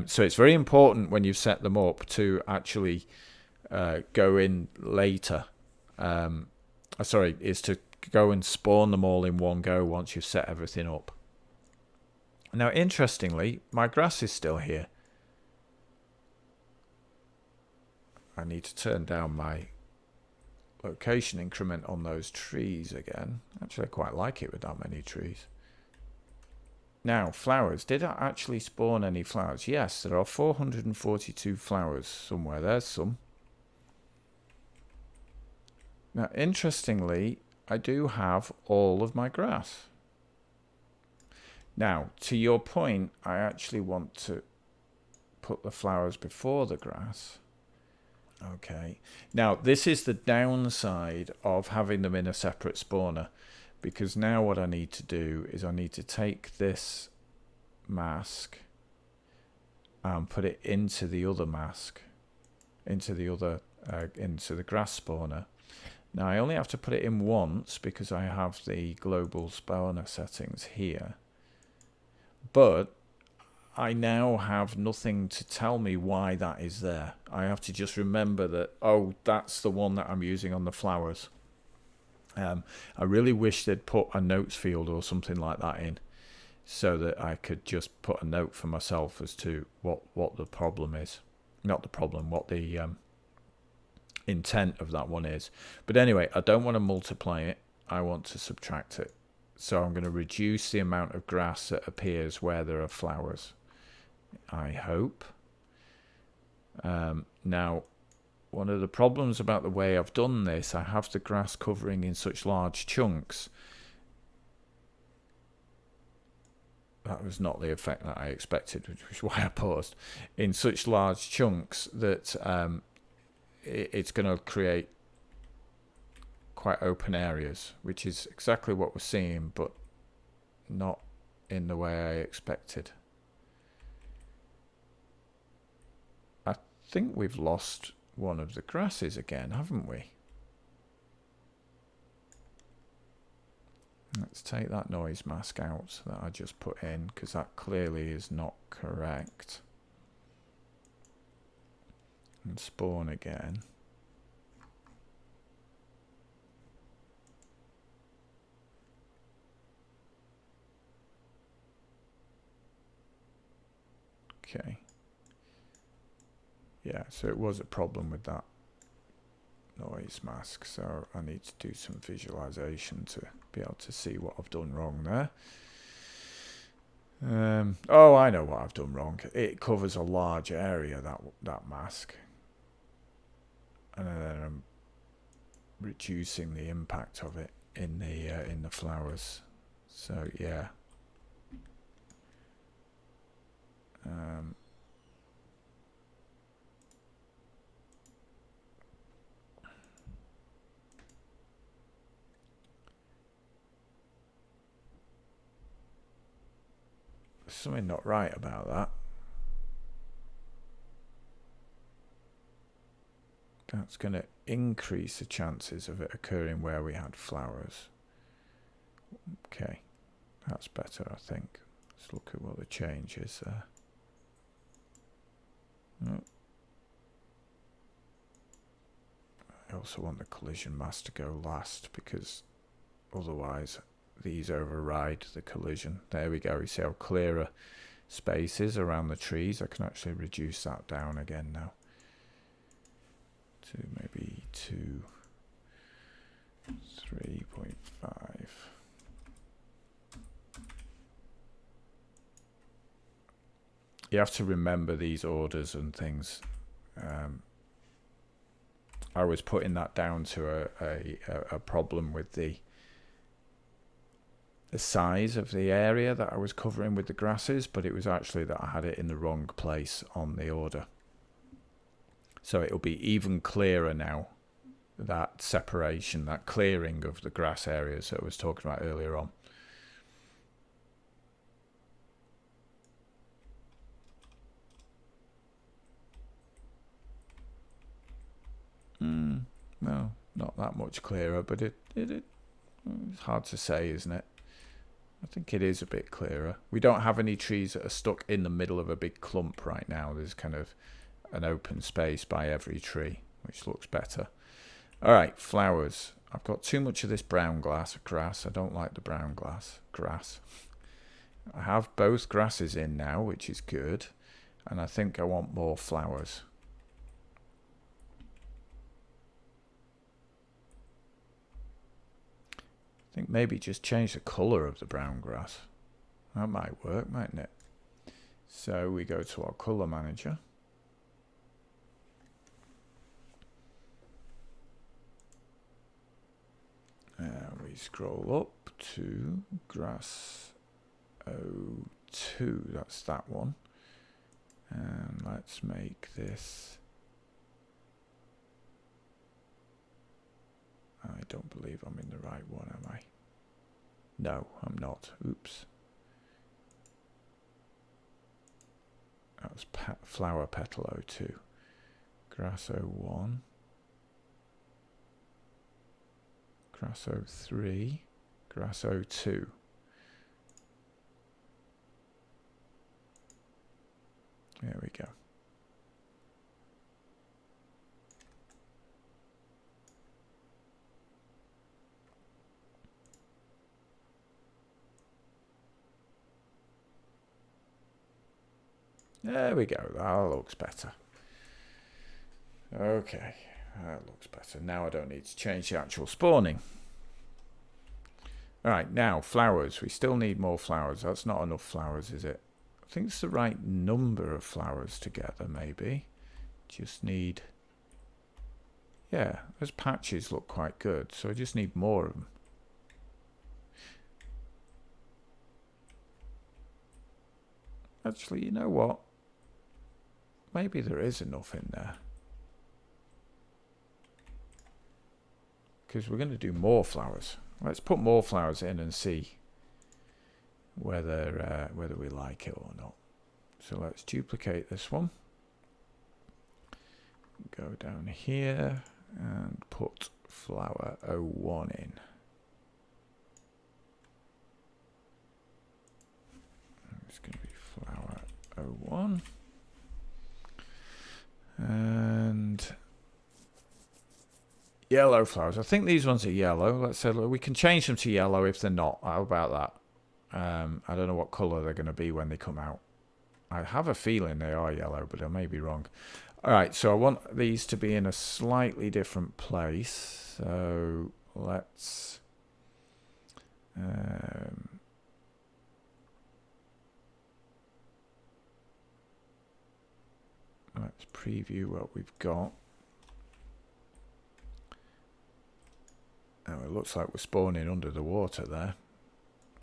[SPEAKER 1] So it's very important when you've set them up to actually go in later. Is to go and spawn them all in one go once you've set everything up. Now, interestingly, my grass is still here. I need to turn down my location increment on those trees again. Actually, I quite like it with that many trees. Now, flowers. Did I actually spawn any flowers? Yes, there are 442 flowers somewhere. There's some. Now, interestingly, I do have all of my grass. Now, to your point, I actually want to put the flowers before the grass. Okay. Now, this is the downside of having them in a separate spawner, because now what I need to do is I need to take this mask and put it into the other mask, into the grass spawner. Now, I only have to put it in once because I have the global spawner settings here. But I now have nothing to tell me why that is there. I have to just remember that, oh, that's the one that I'm using on the flowers. I really wish they'd put a notes field or something like that in, so that I could just put a note for myself as to what the problem is. Not the problem, what the intent of that one is. But anyway, I don't want to multiply it. I want to subtract it. So I'm going to reduce the amount of grass that appears where there are flowers, I hope. Now, one of the problems about the way I've done this, I have the grass covering in such large chunks. That was not the effect that I expected, which is why I paused. In such large chunks that it's going to create quite open areas, which is exactly what we're seeing, but not in the way I expected. I think we've lost one of the grasses again, haven't we? Let's take that noise mask out that I just put in, because that clearly is not correct. And spawn again. Okay. Yeah, so it was a problem with that noise mask, so I need to do some visualization to be able to see what I've done wrong there. Oh, I know what I've done wrong. It covers a large area, that mask, and then I'm reducing the impact of it in the flowers. So yeah. Something not right about that. That's going to increase the chances of it occurring where we had flowers. Okay, that's better, I think. Let's look at what the change is there. I also want the collision mask to go last, because otherwise these override the collision. There we go. You see how clearer space is around the trees. I can actually reduce that down again now to maybe 3.5. You have to remember these orders and things. I was putting that down to a problem with the size of the area that I was covering with the grasses, but it was actually that I had it in the wrong place on the order. So it'll be even clearer now, that separation, that clearing of the grass areas that I was talking about earlier on. No, not that much clearer, but it's hard to say, isn't it? I think it is a bit clearer. We don't have any trees that are stuck in the middle of a big clump right now. There's kind of an open space by every tree, which looks better. All right, flowers. I've got too much of this brown grass. I don't like the brown grass. I have both grasses in now, which is good. And I think I want more flowers. I think maybe just change the colour of the brown grass. That might work, mightn't it? So we go to our colour manager. We scroll up to grass 02, that's that one. And let's make this... I don't believe I'm in the right one, am I? No, I'm not. Oops. That was flower petal 02. Grass 01. Grass 03. Grass 02. There we go. There we go. That looks better. Okay, that looks better. Now I don't need to change the actual spawning. All right, now flowers. We still need more flowers. That's not enough flowers, is it? I think it's the right number of flowers together, maybe. Just need... Yeah, those patches look quite good, so I just need more of them. Actually, you know what? Maybe there is enough in there. Because we're going to do more flowers. Let's put more flowers in and see whether we like it or not. So let's duplicate this one. Go down here and put flower 01 in. It's going to be flower 01. And yellow flowers. I think these ones are yellow. Let's say we can change them to yellow if they're not. How about that? I don't know what colour they're going to be when they come out. I have a feeling they are yellow, but I may be wrong. Alright, so I want these to be in a slightly different place. So let's preview what we've got. Oh, it looks like we're spawning under the water there.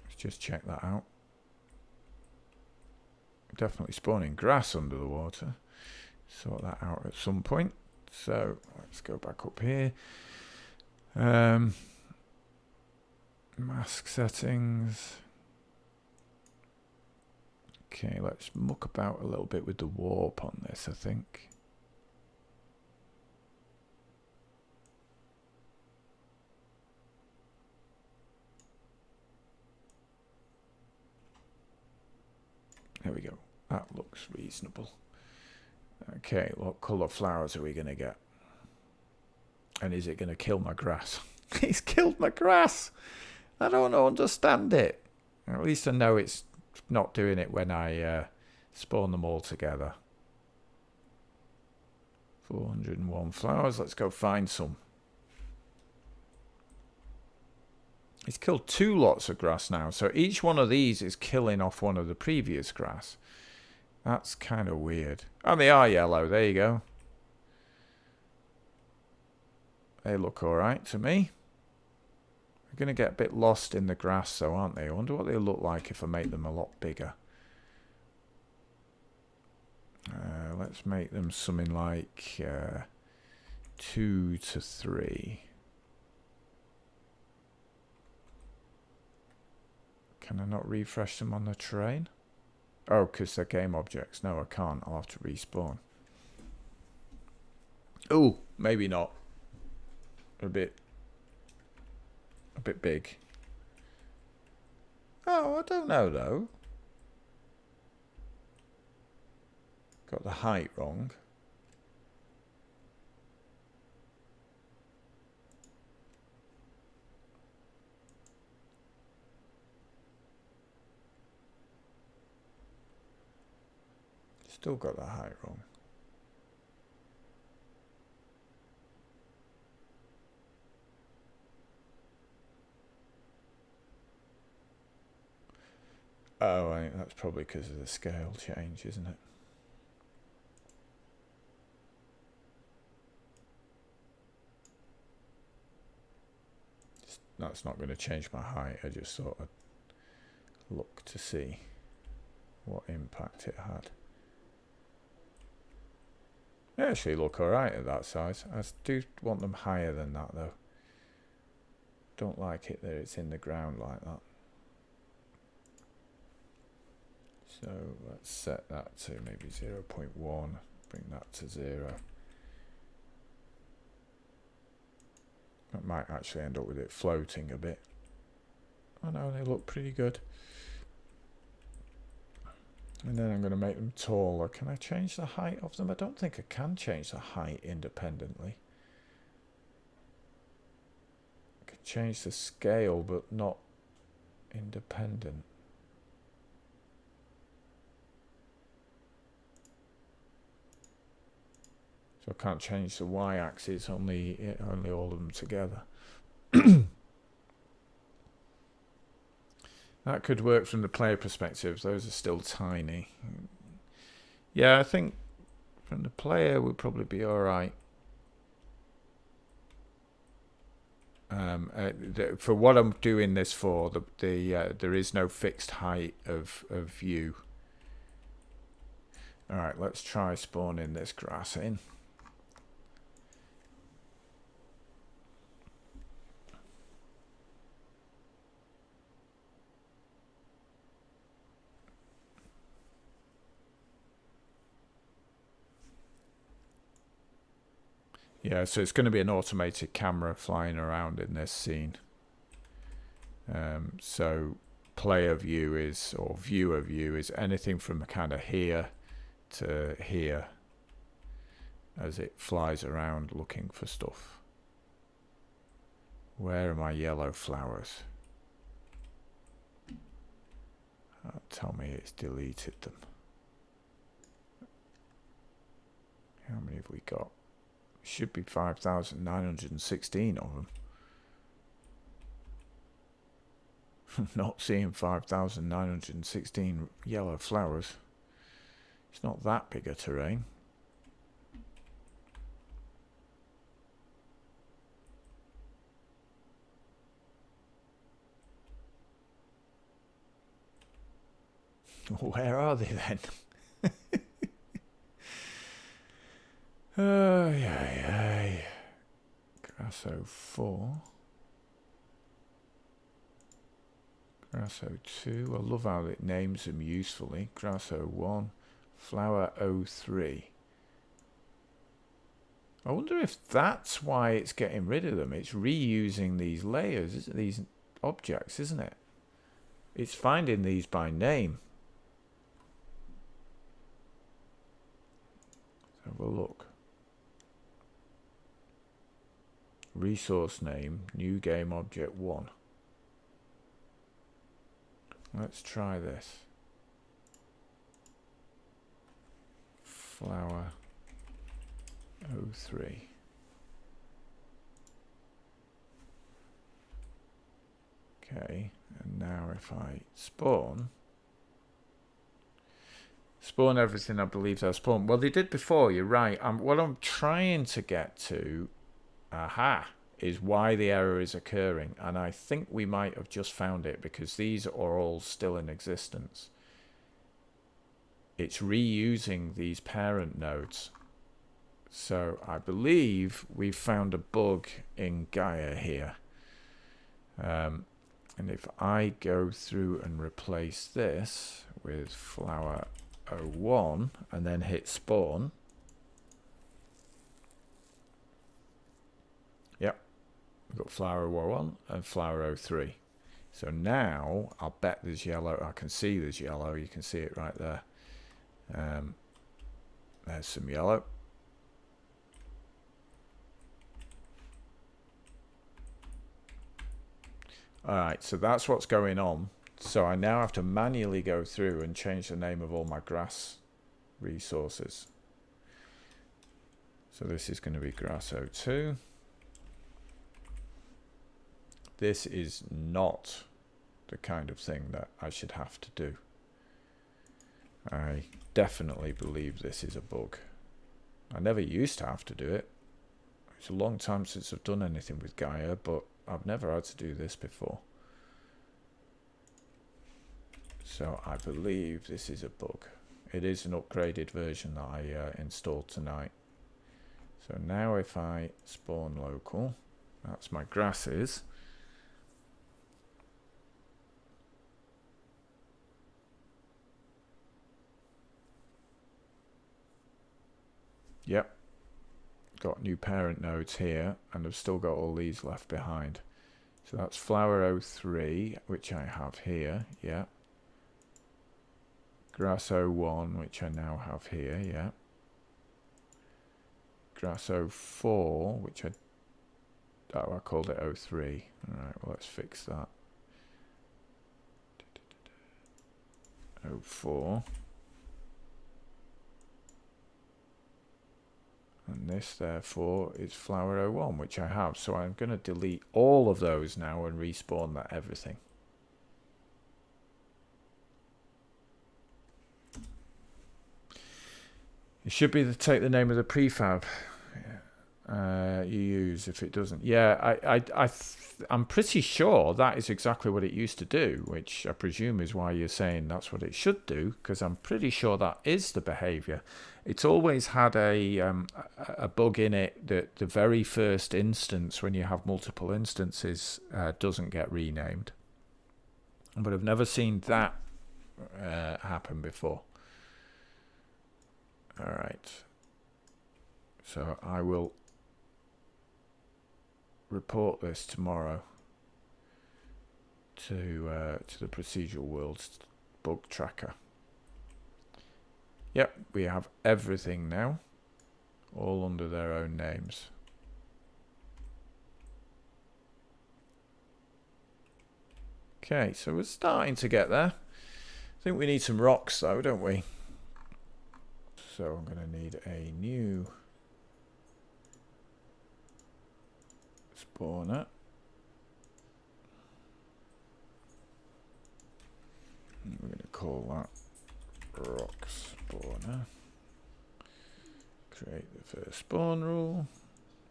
[SPEAKER 1] Let's just check that out. Definitely spawning grass under the water. Sort that out at some point. So let's go back up here. Mask settings. Okay, let's muck about a little bit with the warp on this, I think. There we go. That looks reasonable. Okay, what colour flowers are we going to get? And is it going to kill my grass? It's killed my grass! I don't understand it. At least I know it's not doing it when I spawn them all together. 401 flowers. Let's go find some. It's killed 2 lots of grass now. So each one of these is killing off one of the previous grass. That's kind of weird. Oh, they are yellow. There you go. They look alright to me. They're going to get a bit lost in the grass though, aren't they? I wonder what they look like if I make them a lot bigger. Let's make them something like 2 to 3. Can I not refresh them on the terrain? Oh, because they're game objects. No, I can't. I'll have to respawn. Oh, maybe not. A bit big. Oh, I don't know though. Got the height wrong. Still got the height wrong. Oh, right, that's probably because of the scale change, isn't it? That's not going to change my height. I just thought I'd look to see what impact it had. They actually look alright at that size. I do want them higher than that though. Don't like it that it's in the ground like that. So let's set that to maybe 0.1. Bring that to 0. That might actually end up with it floating a bit. Oh no, they look pretty good. And then I'm going to make them taller. Can I change the height of them? I don't think I can change the height independently. I can change the scale, but not independent. So I can't change the y-axis, only all of them together. That could work from the player perspective. Those are still tiny. Yeah, I think from the player would probably be all right. For what I'm doing this for, there is no fixed height of view. All right, let's try spawning this grass in. Yeah, so it's going to be an automated camera flying around in this scene. So player view is, or viewer view is anything from kind of here to here as it flies around looking for stuff. Where are my yellow flowers? Tell me it's deleted them. How many have we got? Should be 5,916 of them. Not seeing 5,916 yellow flowers. It's not that big a terrain. Where are they then? Yeah. Grasso 4. Grasso 2. I love how it names them usefully. Grasso 1. Flower 03. I wonder if that's why it's getting rid of them. It's reusing these layers, these objects, isn't it? It's finding these by name. Let's have a look. Resource name, new game object 1. Let's try this. Flower 03. Okay, and now if I spawn Spawn everything I believe they'll spawn. Well, they did before, you're right. What I'm trying to get to, is why the error is occurring. And I think we might have just found it because these are all still in existence. It's reusing these parent nodes. So I believe we've found a bug in Gaia here. And if I go through and replace this with flower 01 and then hit spawn. Yep, we've got flower 01 and flower 03. So now I'll bet there's yellow. I can see there's yellow. You can see it right there. There's some yellow. Alright, so that's what's going on. So I now have to manually go through and change the name of all my grass resources. So this is going to be grass 02. This is not the kind of thing that I should have to do. I definitely believe this is a bug. I never used to have to do it. It's a long time since I've done anything with Gaia, but I've never had to do this before. So I believe this is a bug. It is an upgraded version that I installed tonight. So now if I spawn local, that's my grasses. Yep. Got new parent nodes here, and I've still got all these left behind. So that's flower 03, which I have here, yeah. Grass 01, which I now have here, yeah. Grass 04, which I called it 03. Alright, well, let's fix that. 04. And this, therefore, is flower 01, which I have. So I'm going to delete all of those now and respawn that everything. It should be take the name of the prefab you use if it doesn't. Yeah, I'm pretty sure that is exactly what it used to do, which I presume is why you're saying that's what it should do, because I'm pretty sure that is the behavior. It's always had a bug in it that the very first instance, when you have multiple instances, doesn't get renamed. But I've never seen that happen before. All right. So I will report this tomorrow to the Procedural Worlds bug tracker. Yep, we have everything now, all under their own names. Okay, so we're starting to get there. I think we need some rocks though, don't we? So I'm going to need a new spawner. We're going to call that rock spawner. Create the first spawn rule.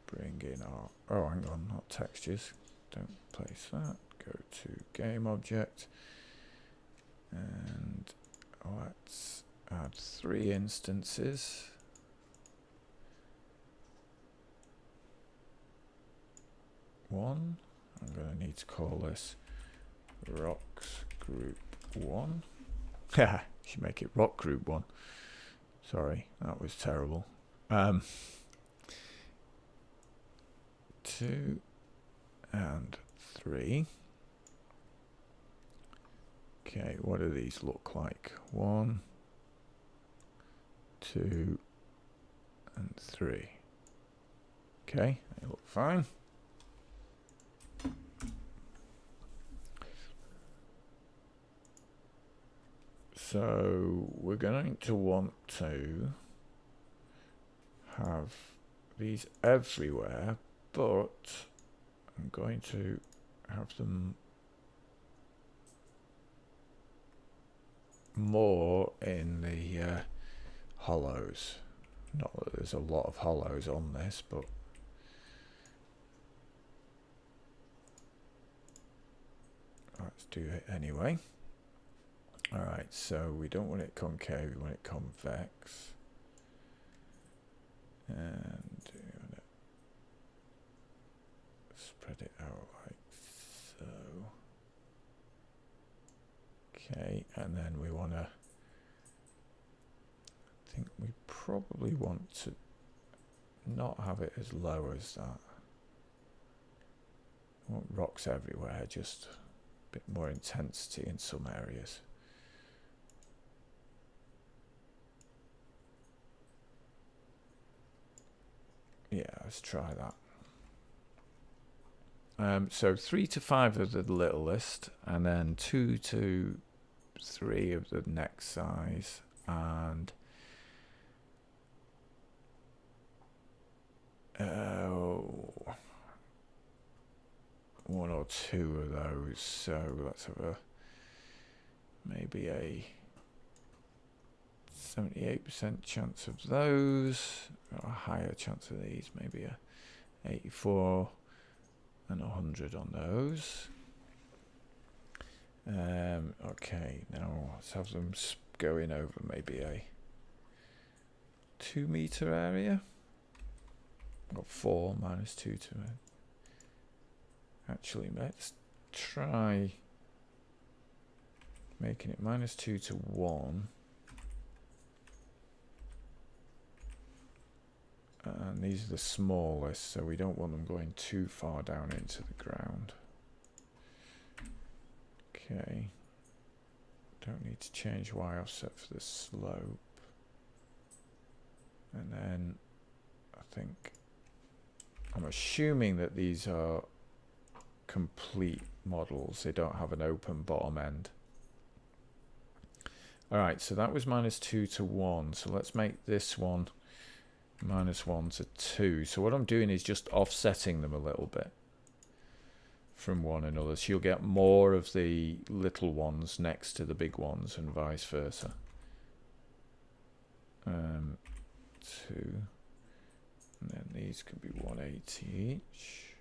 [SPEAKER 1] Bring in our, oh hang on, not textures. Don't place that. Go to game object. And let's add 3 instances. I'm going to need to call this rocks group 1. Yeah, should make it rock group 1. Sorry, that was terrible. 2 and 3. Okay, what do these look like? 1, 2, and 3. Okay, they look fine. So we're going to want to have these everywhere, but I'm going to have them more in the hollows. Not that there's a lot of hollows on this, but let's do it anyway. Alright, so we don't want it concave, we want it convex. And we're going to spread it out like so. Okay, and then we want to, I think we probably want to not have it as low as that. I want rocks everywhere, just a bit more intensity in some areas. Yeah, let's try that. So 3 to 5 of the littlest, and then 2 to 3 of the next size, and 1 or 2 of those. So let's have a maybe a 78% chance of those, or a higher chance of these, maybe a 84 and 100 on those. Okay, now let's have them going over maybe a 2 meter area. Got 4 minus 2 to it. Actually, let's try making it minus 2 to 1. And these are the smallest, so we don't want them going too far down into the ground. Okay. Don't need to change Y offset for the slope. And then I think I'm assuming that these are complete models. They don't have an open bottom end. Alright, so that was minus 2 to 1. So let's make this one minus 1 to 2. So what I'm doing is just offsetting them a little bit from one another. So you'll get more of the little ones next to the big ones and vice versa. 2. And then these could be 180 each.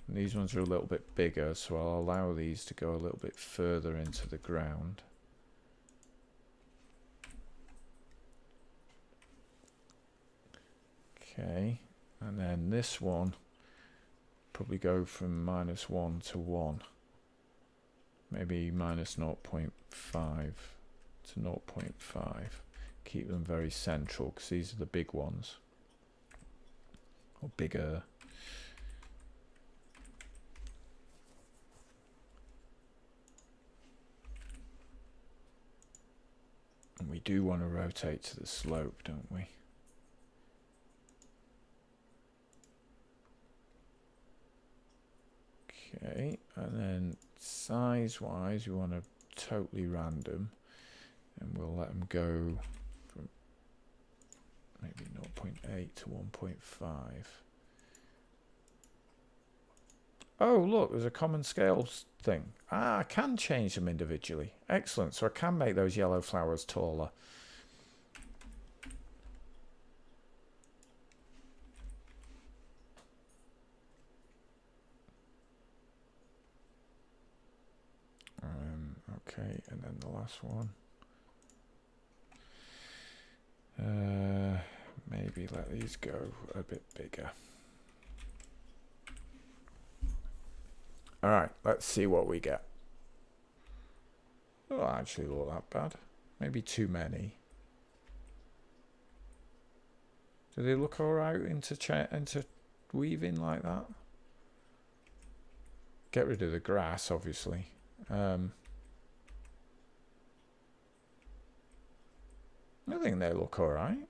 [SPEAKER 1] And these ones are a little bit bigger, so I'll allow these to go a little bit further into the ground. Okay, and then this one probably go from minus 1 to 1. Maybe minus 0.5 to 0.5. Keep them very central because these are the big ones. Or bigger. And we do want to rotate to the slope, don't we? Okay, and then size-wise, we want to totally random, and we'll let them go from maybe 0.8 to 1.5. Oh, look, there's a common scales thing. Ah, I can change them individually. Excellent. So I can make those yellow flowers taller. Okay, and then the last one. Maybe let these go a bit bigger. All right, let's see what we get. Oh, actually look that bad. Maybe too many. Do they look all right into weaving like that? Get rid of the grass, obviously. I think they look all right.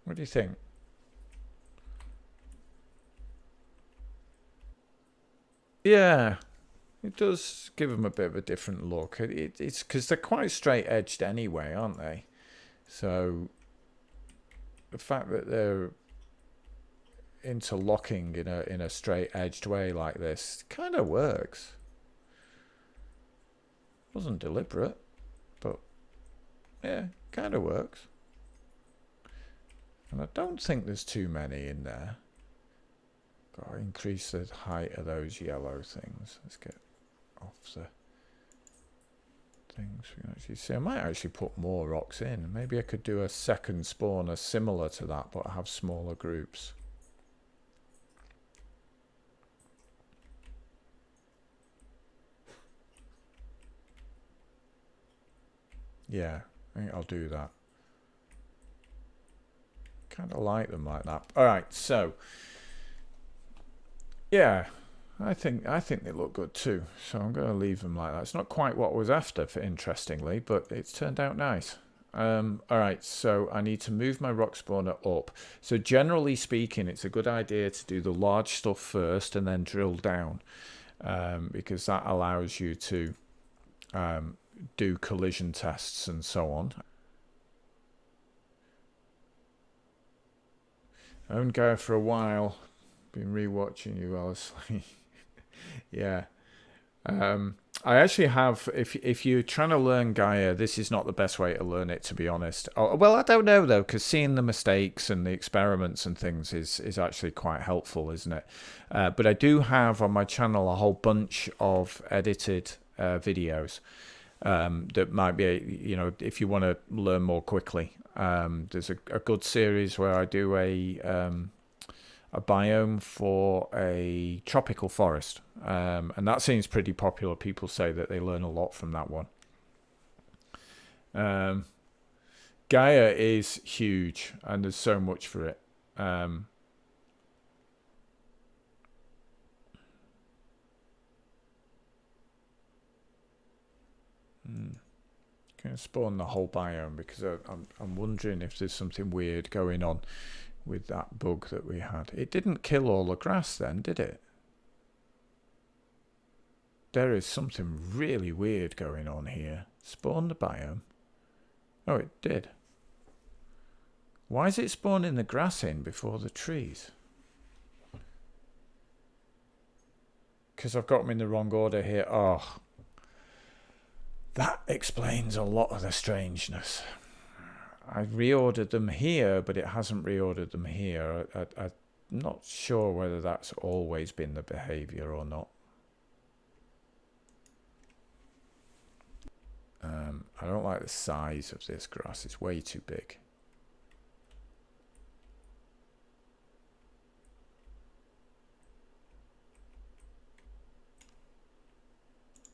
[SPEAKER 1] What do you think? Yeah, it does give them a bit of a different look. It's because they're quite straight edged anyway, aren't they? So the fact that they're interlocking in a straight edged way like this kind of works. Wasn't deliberate, but Yeah, kind of works. And I don't think there's too many in there. Got to increase the height of those yellow things. Let's get off the things we can actually see. I might actually put more rocks in. Maybe I could do a second spawner similar to that, but have smaller groups. Yeah, I think I'll do that. Kind of like them like that. All right, so yeah, I think they look good too. So I'm going to leave them like that. It's not quite what I was after, for interestingly, but it's turned out nice. All right, so I need to move my rock spawner up. So generally speaking, it's a good idea to do the large stuff first and then drill down, because that allows you to do collision tests and so on. I owned Gaia for a while. Been rewatching you, Wellesley. Yeah. I actually have, if you're trying to learn Gaia, this is not the best way to learn it, to be honest. Oh, well, I don't know, though, because seeing the mistakes and the experiments and things is actually quite helpful, isn't it? But I do have on my channel a whole bunch of edited videos that might be, you know, if you want to learn more quickly. There's a good series where I do a biome for a tropical forest, and that seems pretty popular. People say that they learn a lot from that one. Gaia is huge, and there's so much for it. Going to spawn the whole biome because I'm wondering if there's something weird going on with that bug that we had. It didn't kill all the grass then, did it? There is something really weird going on here. Spawn the biome. Oh, it did. Why is it spawning the grass in before the trees? Because I've got them in the wrong order here. Oh, that explains a lot of the strangeness. I reordered them here, but it hasn't reordered them here. I'm not sure whether that's always been the behavior or not. I don't like the size of this grass. It's way too big.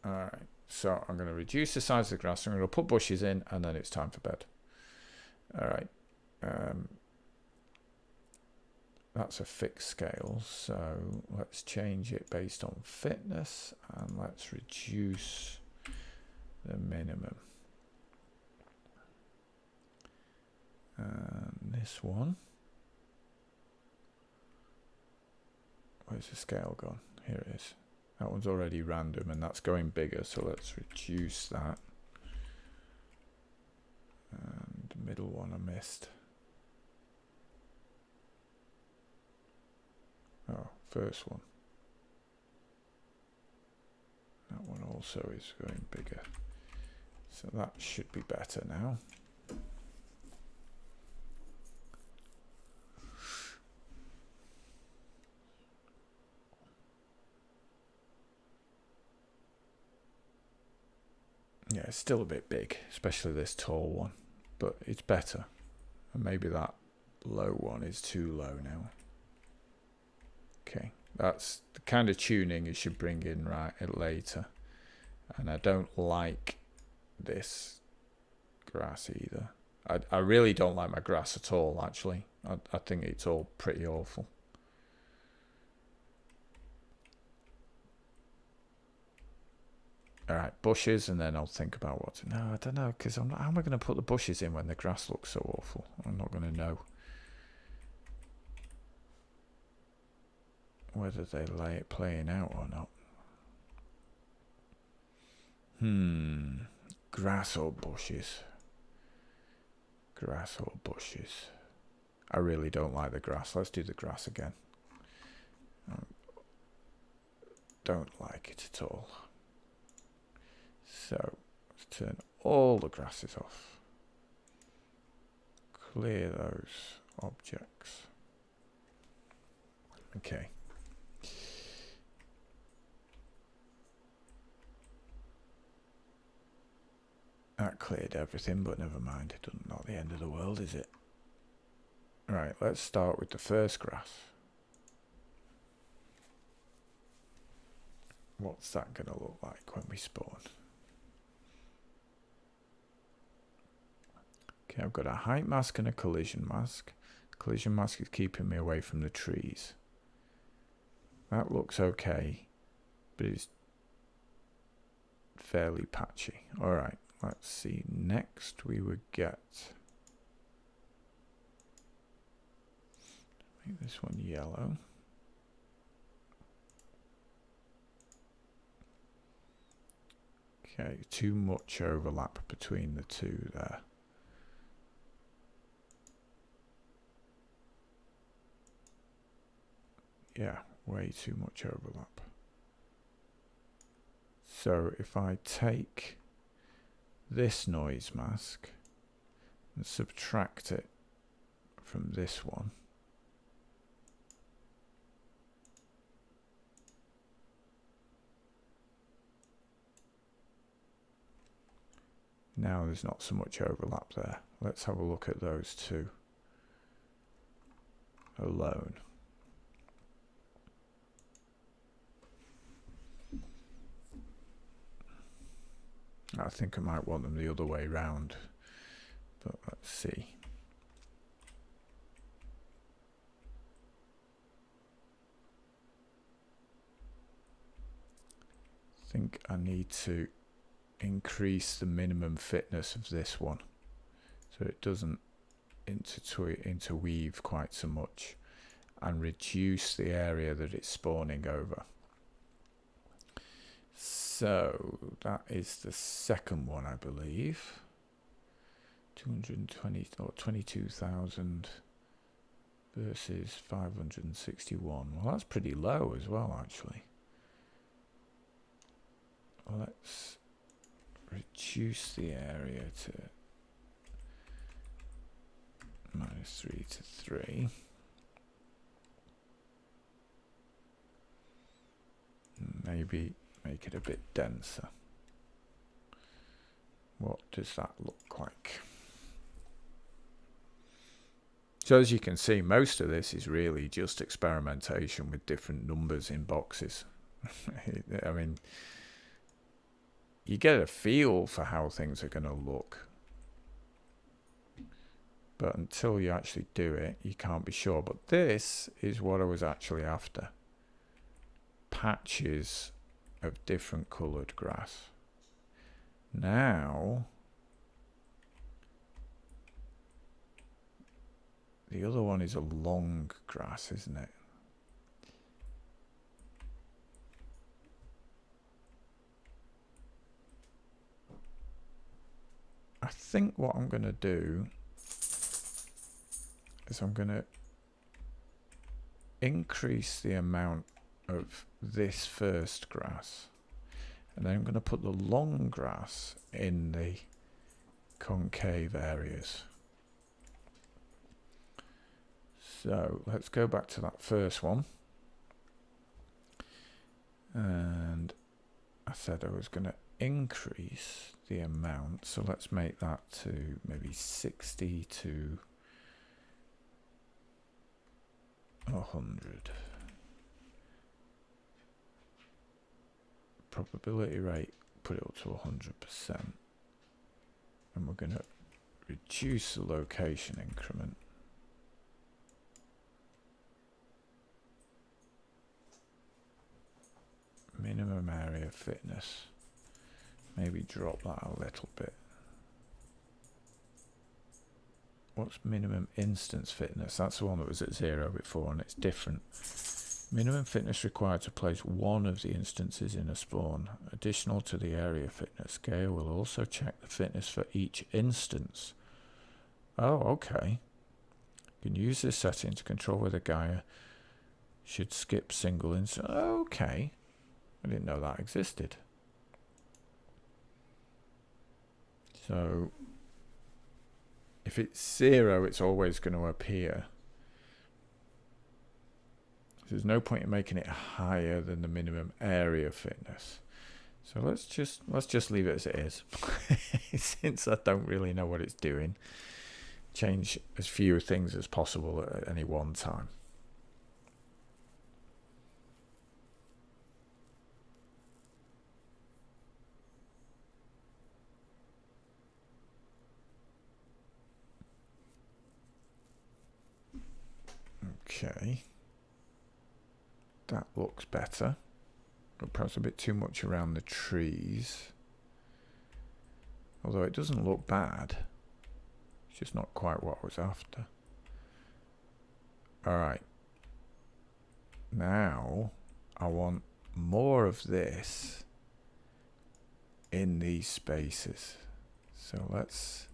[SPEAKER 1] Alright, so I'm going to reduce the size of the grass. I'm going to put bushes in, and then it's time for bed. Alright. That's a fixed scale, so let's change it based on fitness, and let's reduce the minimum. And this one, where's the scale gone? Here it is. That one's already random, and that's going bigger, so let's reduce that. And the middle one I missed. Oh, first one. That one also is going bigger. So that should be better now. Yeah, it's still a bit big, especially this tall one, but it's better. And maybe that low one is too low now. Okay, that's the kind of tuning you should bring in right later. And I don't like this grass either. I really don't like my grass at all, actually. I think it's all pretty awful. Alright, bushes, and then I'll think about what to... No, I don't know, because how am I going to put the bushes in when the grass looks so awful? I'm not going to know whether they lay it playing out or not. Grass or bushes? Grass or bushes? I really don't like the grass. Let's do the grass again. Don't like it at all. So let's turn all the grasses off. clear those objects. Okay. That cleared everything, but never mind. It's not the end of the world, is it? Right, let's start with the first grass. What's that going to look like when we spawn? Okay, I've got a height mask and a collision mask. Collision mask is keeping me away from the trees. That looks okay, but it's fairly patchy. Alright, let's see. Next we would get... make this one yellow. Okay, too much overlap between the two there. Yeah, way too much overlap. So if I take this noise mask and subtract it from this one, now there's not so much overlap there. Let's have a look at those two alone. I think I might want them the other way round, but let's see. I think I need to increase the minimum fitness of this one so it doesn't interweave quite so much, and reduce the area that it's spawning over. So that is the second one, I believe. 220 or 22,000 versus 561. Well, that's pretty low as well, actually. Let's reduce the area to -3 to 3. Maybe make it a bit denser. What does that look like? So as you can see, most of this is really just experimentation with different numbers in boxes. I mean, you get a feel for how things are going to look, but until you actually do it, you can't be sure. But this is what I was actually after. Patches of different coloured grass. Now, the other one is a long grass, isn't it? I think what I'm going to do is I'm going to increase the amount of this first grass, and then I'm going to put the long grass in the concave areas. So let's go back to that first one, and I said I was going to increase the amount, so let's make that to maybe 60 to 100. Probability rate, put it up to 100%, and we're going to reduce the location increment. Minimum area fitness, maybe drop that a little bit. What's minimum instance fitness? That's the one that was at 0 before, and it's different. Minimum fitness required to place one of the instances in a spawn. Additional to the area fitness, Gaia will also check the fitness for each instance. Oh, okay. You can use this setting to control whether Gaia should skip single instance. Okay. I didn't know that existed. So If it's 0, it's always going to appear. There's no point in making it higher than the minimum area fitness. So let's just leave it as it is. Since I don't really know what it's doing. Change as few things as possible at any one time. Okay. That looks better. But perhaps a bit too much around the trees. Although it doesn't look bad. It's just not quite what I was after. Alright. Now, I want more of this in these spaces. So let's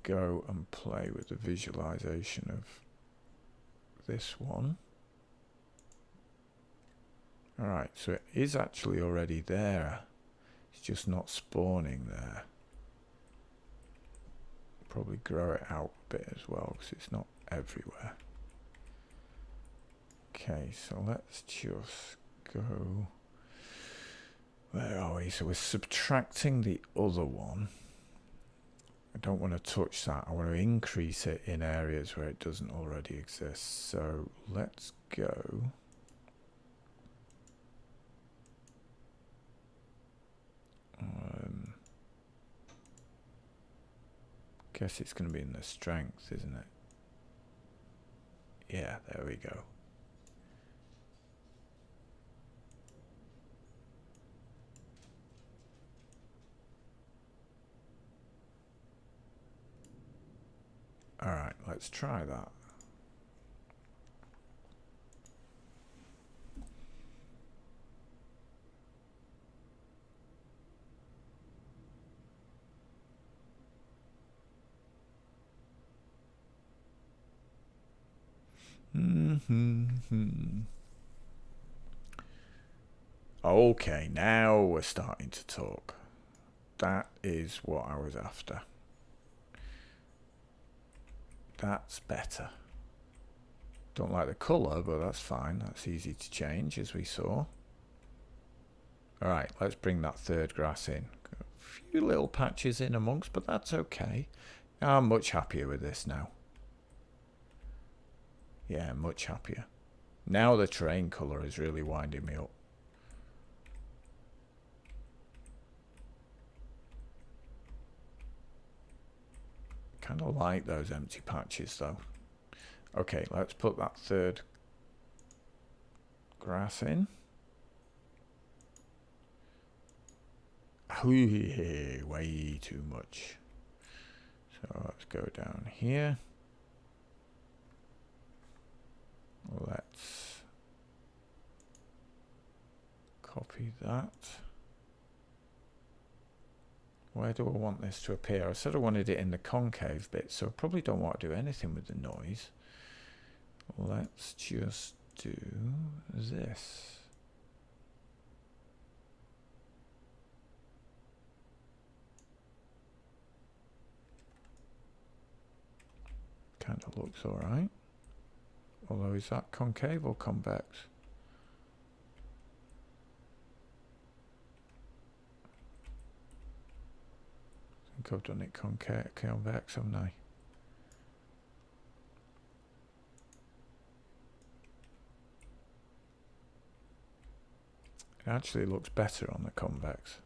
[SPEAKER 1] go and play with the visualization of this one. Alright, so it is actually already there. It's just not spawning there. Probably grow it out a bit as well because it's not everywhere. Okay, so let's just go. Where are we? So we're subtracting the other one. I don't want to touch that. I want to increase it in areas where it doesn't already exist. So let's go. Guess it's going to be in the strength, isn't it? Yeah, there we go. Alright, let's try that. Okay, now we're starting to talk. That is what I was after. That's better. Don't like the colour, but that's fine. That's easy to change, as we saw. Alright, let's bring that third grass in. Got a few little patches in amongst, but that's okay. I'm much happier with this now. Yeah, much happier. Now the terrain colour is really winding me up. Kind of like those empty patches though. Okay, let's put that third grass in. Way too much. So let's go down here. Let's copy that. Where do I want this to appear? I said I wanted it in the concave bit, so I probably don't want to do anything with the noise. Let's just do this. Kind of looks alright. Although, is that concave or convex? I think I've done it convex, haven't I? It actually looks better on the convex.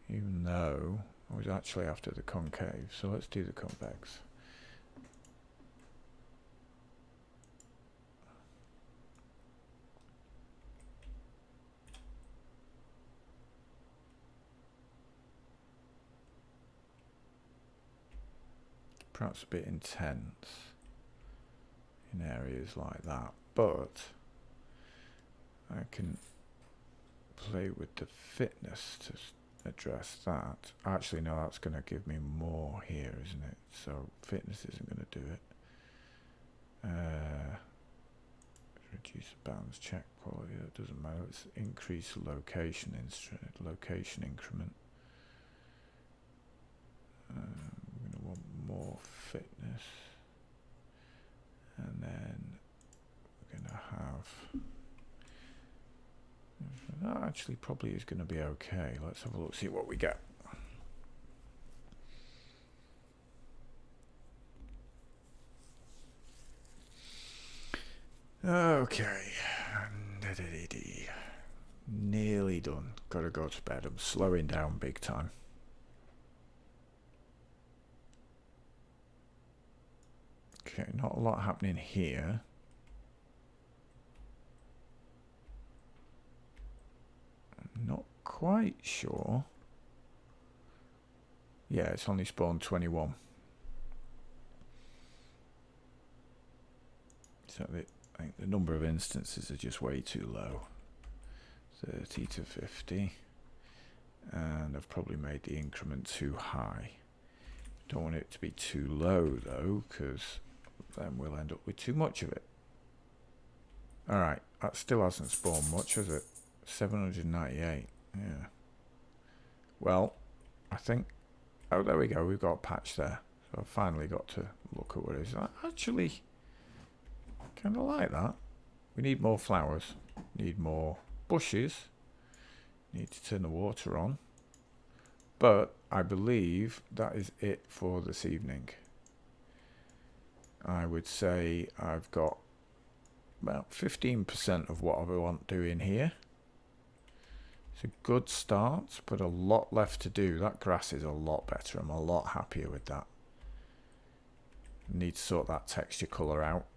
[SPEAKER 1] Even though I was actually after the concave. So let's do the convex. Perhaps a bit intense in areas like that, but I can play with the fitness to address that. Actually, no, that's going to give me more here, isn't it? So fitness isn't going to do it. Reduce the bounds, check quality, that doesn't matter. Let's increase location increment. We're going to actually probably is going to be okay. Let's have a look, see what we get. Okay. Nearly done. Gotta go to bed. I'm slowing down big time. Okay, not a lot happening here. I'm not quite sure. Yeah, it's only spawned 21. So I think the number of instances are just way too low. 30 to 50. And I've probably made the increment too high. Don't want it to be too low though, because then we'll end up with too much of it. Alright, that still hasn't spawned much, has it? 798. Yeah. Well, I think... Oh, there we go. We've got a patch there. So I've finally got to look at what it is. I actually kind of like that. We need more flowers. Need more bushes. Need to turn the water on. But I believe that is it for this evening. I would say I've got about 15% of what I want doing here. It's a good start, but a lot left to do. That grass is a lot better. I'm a lot happier with that. Need to sort that texture colour out.